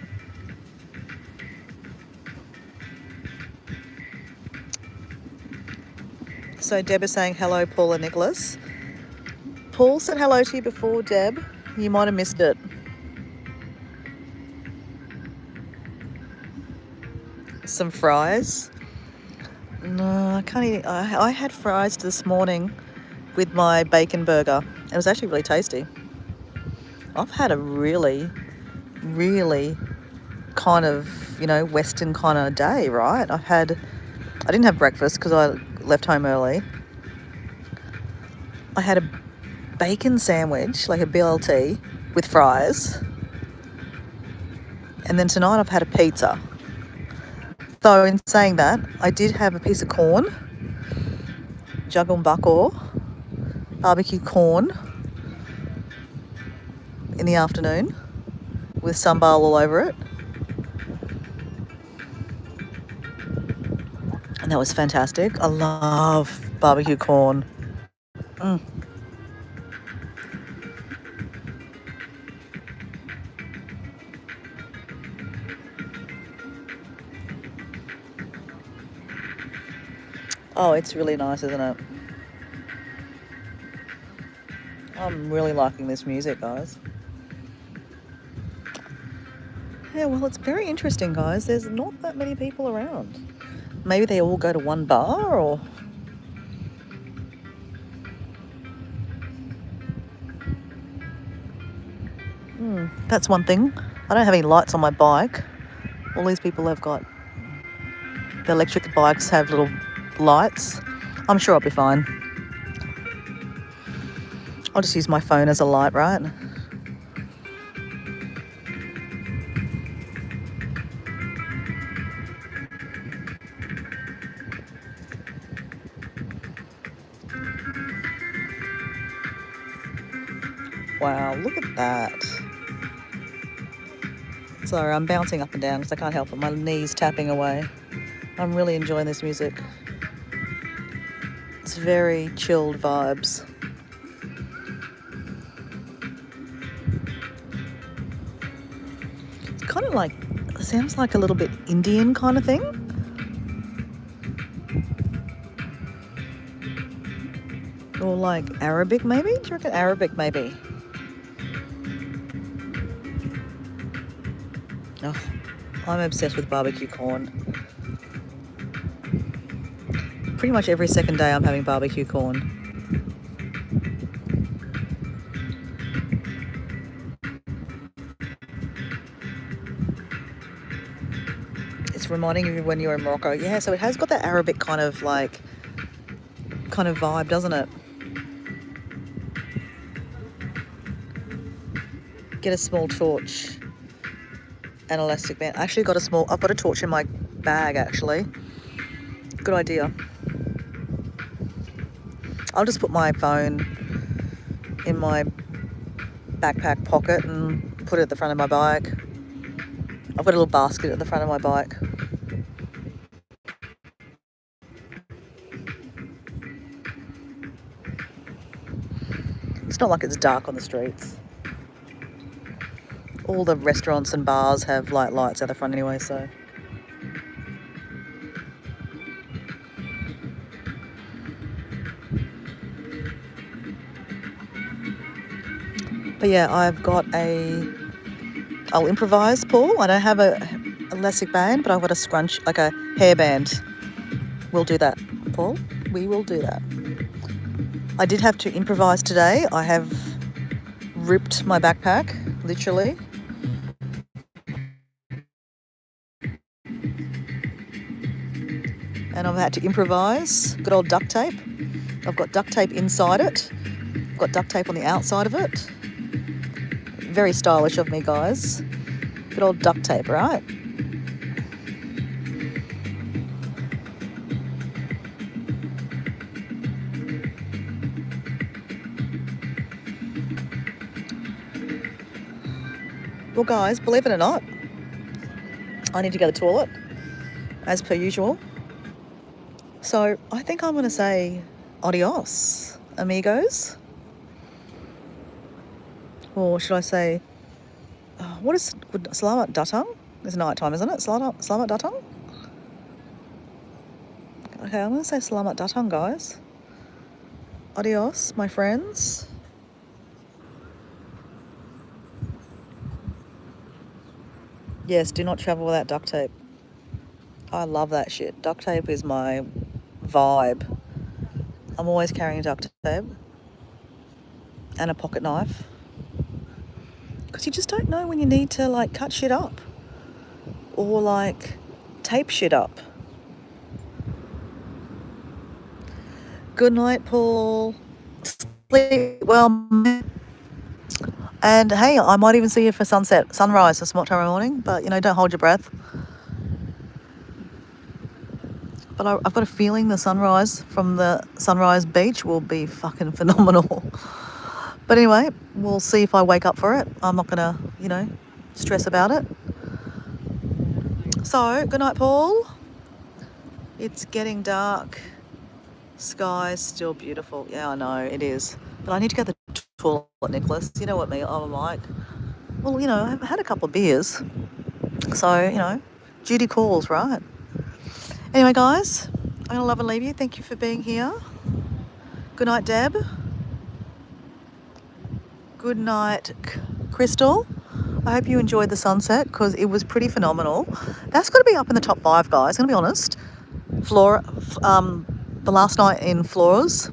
So Deb is saying hello, Paul and Nicholas. Paul said hello to you before, Deb. You might have missed it. Some fries. No, I can't eat. I had fries this morning with my bacon burger. It was actually really tasty. I've had a really, really kind of, Western kind of day, right? I didn't have breakfast because I left home early. I had a bacon sandwich, like a BLT, with fries. And then tonight I've had a pizza. So in saying that, I did have a piece of corn, jagung bakar, barbecue corn in the afternoon with sambal all over it. And that was fantastic. I love barbecue corn. Oh, it's really nice, isn't it? I'm really liking this music, guys. Yeah, well, it's very interesting, guys. There's not that many people around. Maybe they all go to one bar, or... That's one thing. I don't have any lights on my bike. All these people have got... The electric bikes have little lights. I'm sure I'll be fine. I'll just use my phone as a light, right? Wow, look at that. Sorry, I'm bouncing up and down because I can't help it. My knees tapping away. I'm really enjoying this music. It's very chilled vibes. It's kind of like, it sounds like a little bit Indian kind of thing. Or like Arabic maybe? Do you reckon Arabic maybe? Oh, I'm obsessed with barbecue corn. Pretty much every second day I'm having barbecue corn. It's reminding you when you're in Morocco. Yeah, so it has got that Arabic kind of vibe, doesn't it? Get a small torch and elastic band. I actually I've got a torch in my bag actually. Good idea. I'll just put my phone in my backpack pocket and put it at the front of my bike. I've got a little basket at the front of my bike. It's not like it's dark on the streets. All the restaurants and bars have lights out the front anyway, so. But yeah, I'll improvise, Paul. I don't have a elastic band, but I've got a scrunch, like a hairband. We'll do that, Paul. We will do that. I did have to improvise today. I have ripped my backpack, literally. And I've had to improvise. Good old duct tape. I've got duct tape inside it. I've got duct tape on the outside of it. Very stylish of me, guys. Good old duct tape, right? Well, guys, believe it or not, I need to go to the toilet, as per usual. So I think I'm going to say adios, amigos. Or should I say, what is Selamat Datang? It's night time, isn't it? Selamat Datang? Okay, I'm going to say Selamat Datang, guys. Adios, my friends. Yes, do not travel without duct tape. I love that shit. Duct tape is my vibe. I'm always carrying duct tape and a pocket knife. Because you just don't know when you need to cut shit up or tape shit up. Good night, Paul. Sleep well. And hey, I might even see you for sunrise or tomorrow morning, but don't hold your breath. But I've got a feeling the sunrise from the Sunrise Beach will be fucking phenomenal. But anyway, we'll see if I wake up for it. I'm not gonna, stress about it. So, good night, Paul. It's getting dark. Sky's still beautiful. Yeah, I know, it is. But I need to go to the toilet, Nicholas. You know what I'm like. Well, I've had a couple of beers. So, duty calls, right? Anyway, guys, I'm going to love and leave you. Thank you for being here. Good night, Deb. Good night, Crystal. I hope you enjoyed the sunset because it was pretty phenomenal. That's got to be up in the top 5, guys. I'm going to be honest. The last night in LeBron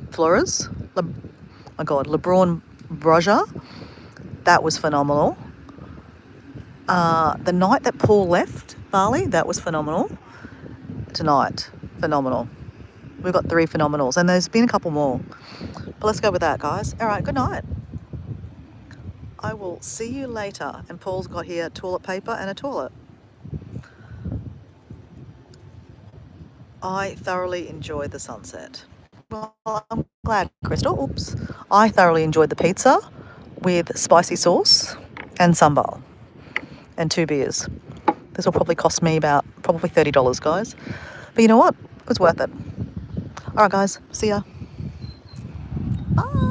Broja, that was phenomenal. The night that Paul left Bali, that was phenomenal. Tonight, phenomenal. We've got 3 phenomenals, and there's been a couple more. But let's go with that, guys. All right, good night. I will see you later. And Paul's got here toilet paper and a toilet. I thoroughly enjoyed the sunset. Well, I'm glad, Crystal. Oops. I thoroughly enjoyed the pizza with spicy sauce and sambal and 2 beers. This will probably cost me about $30, guys. But you know what? It was worth it. All right, guys. See ya. Bye.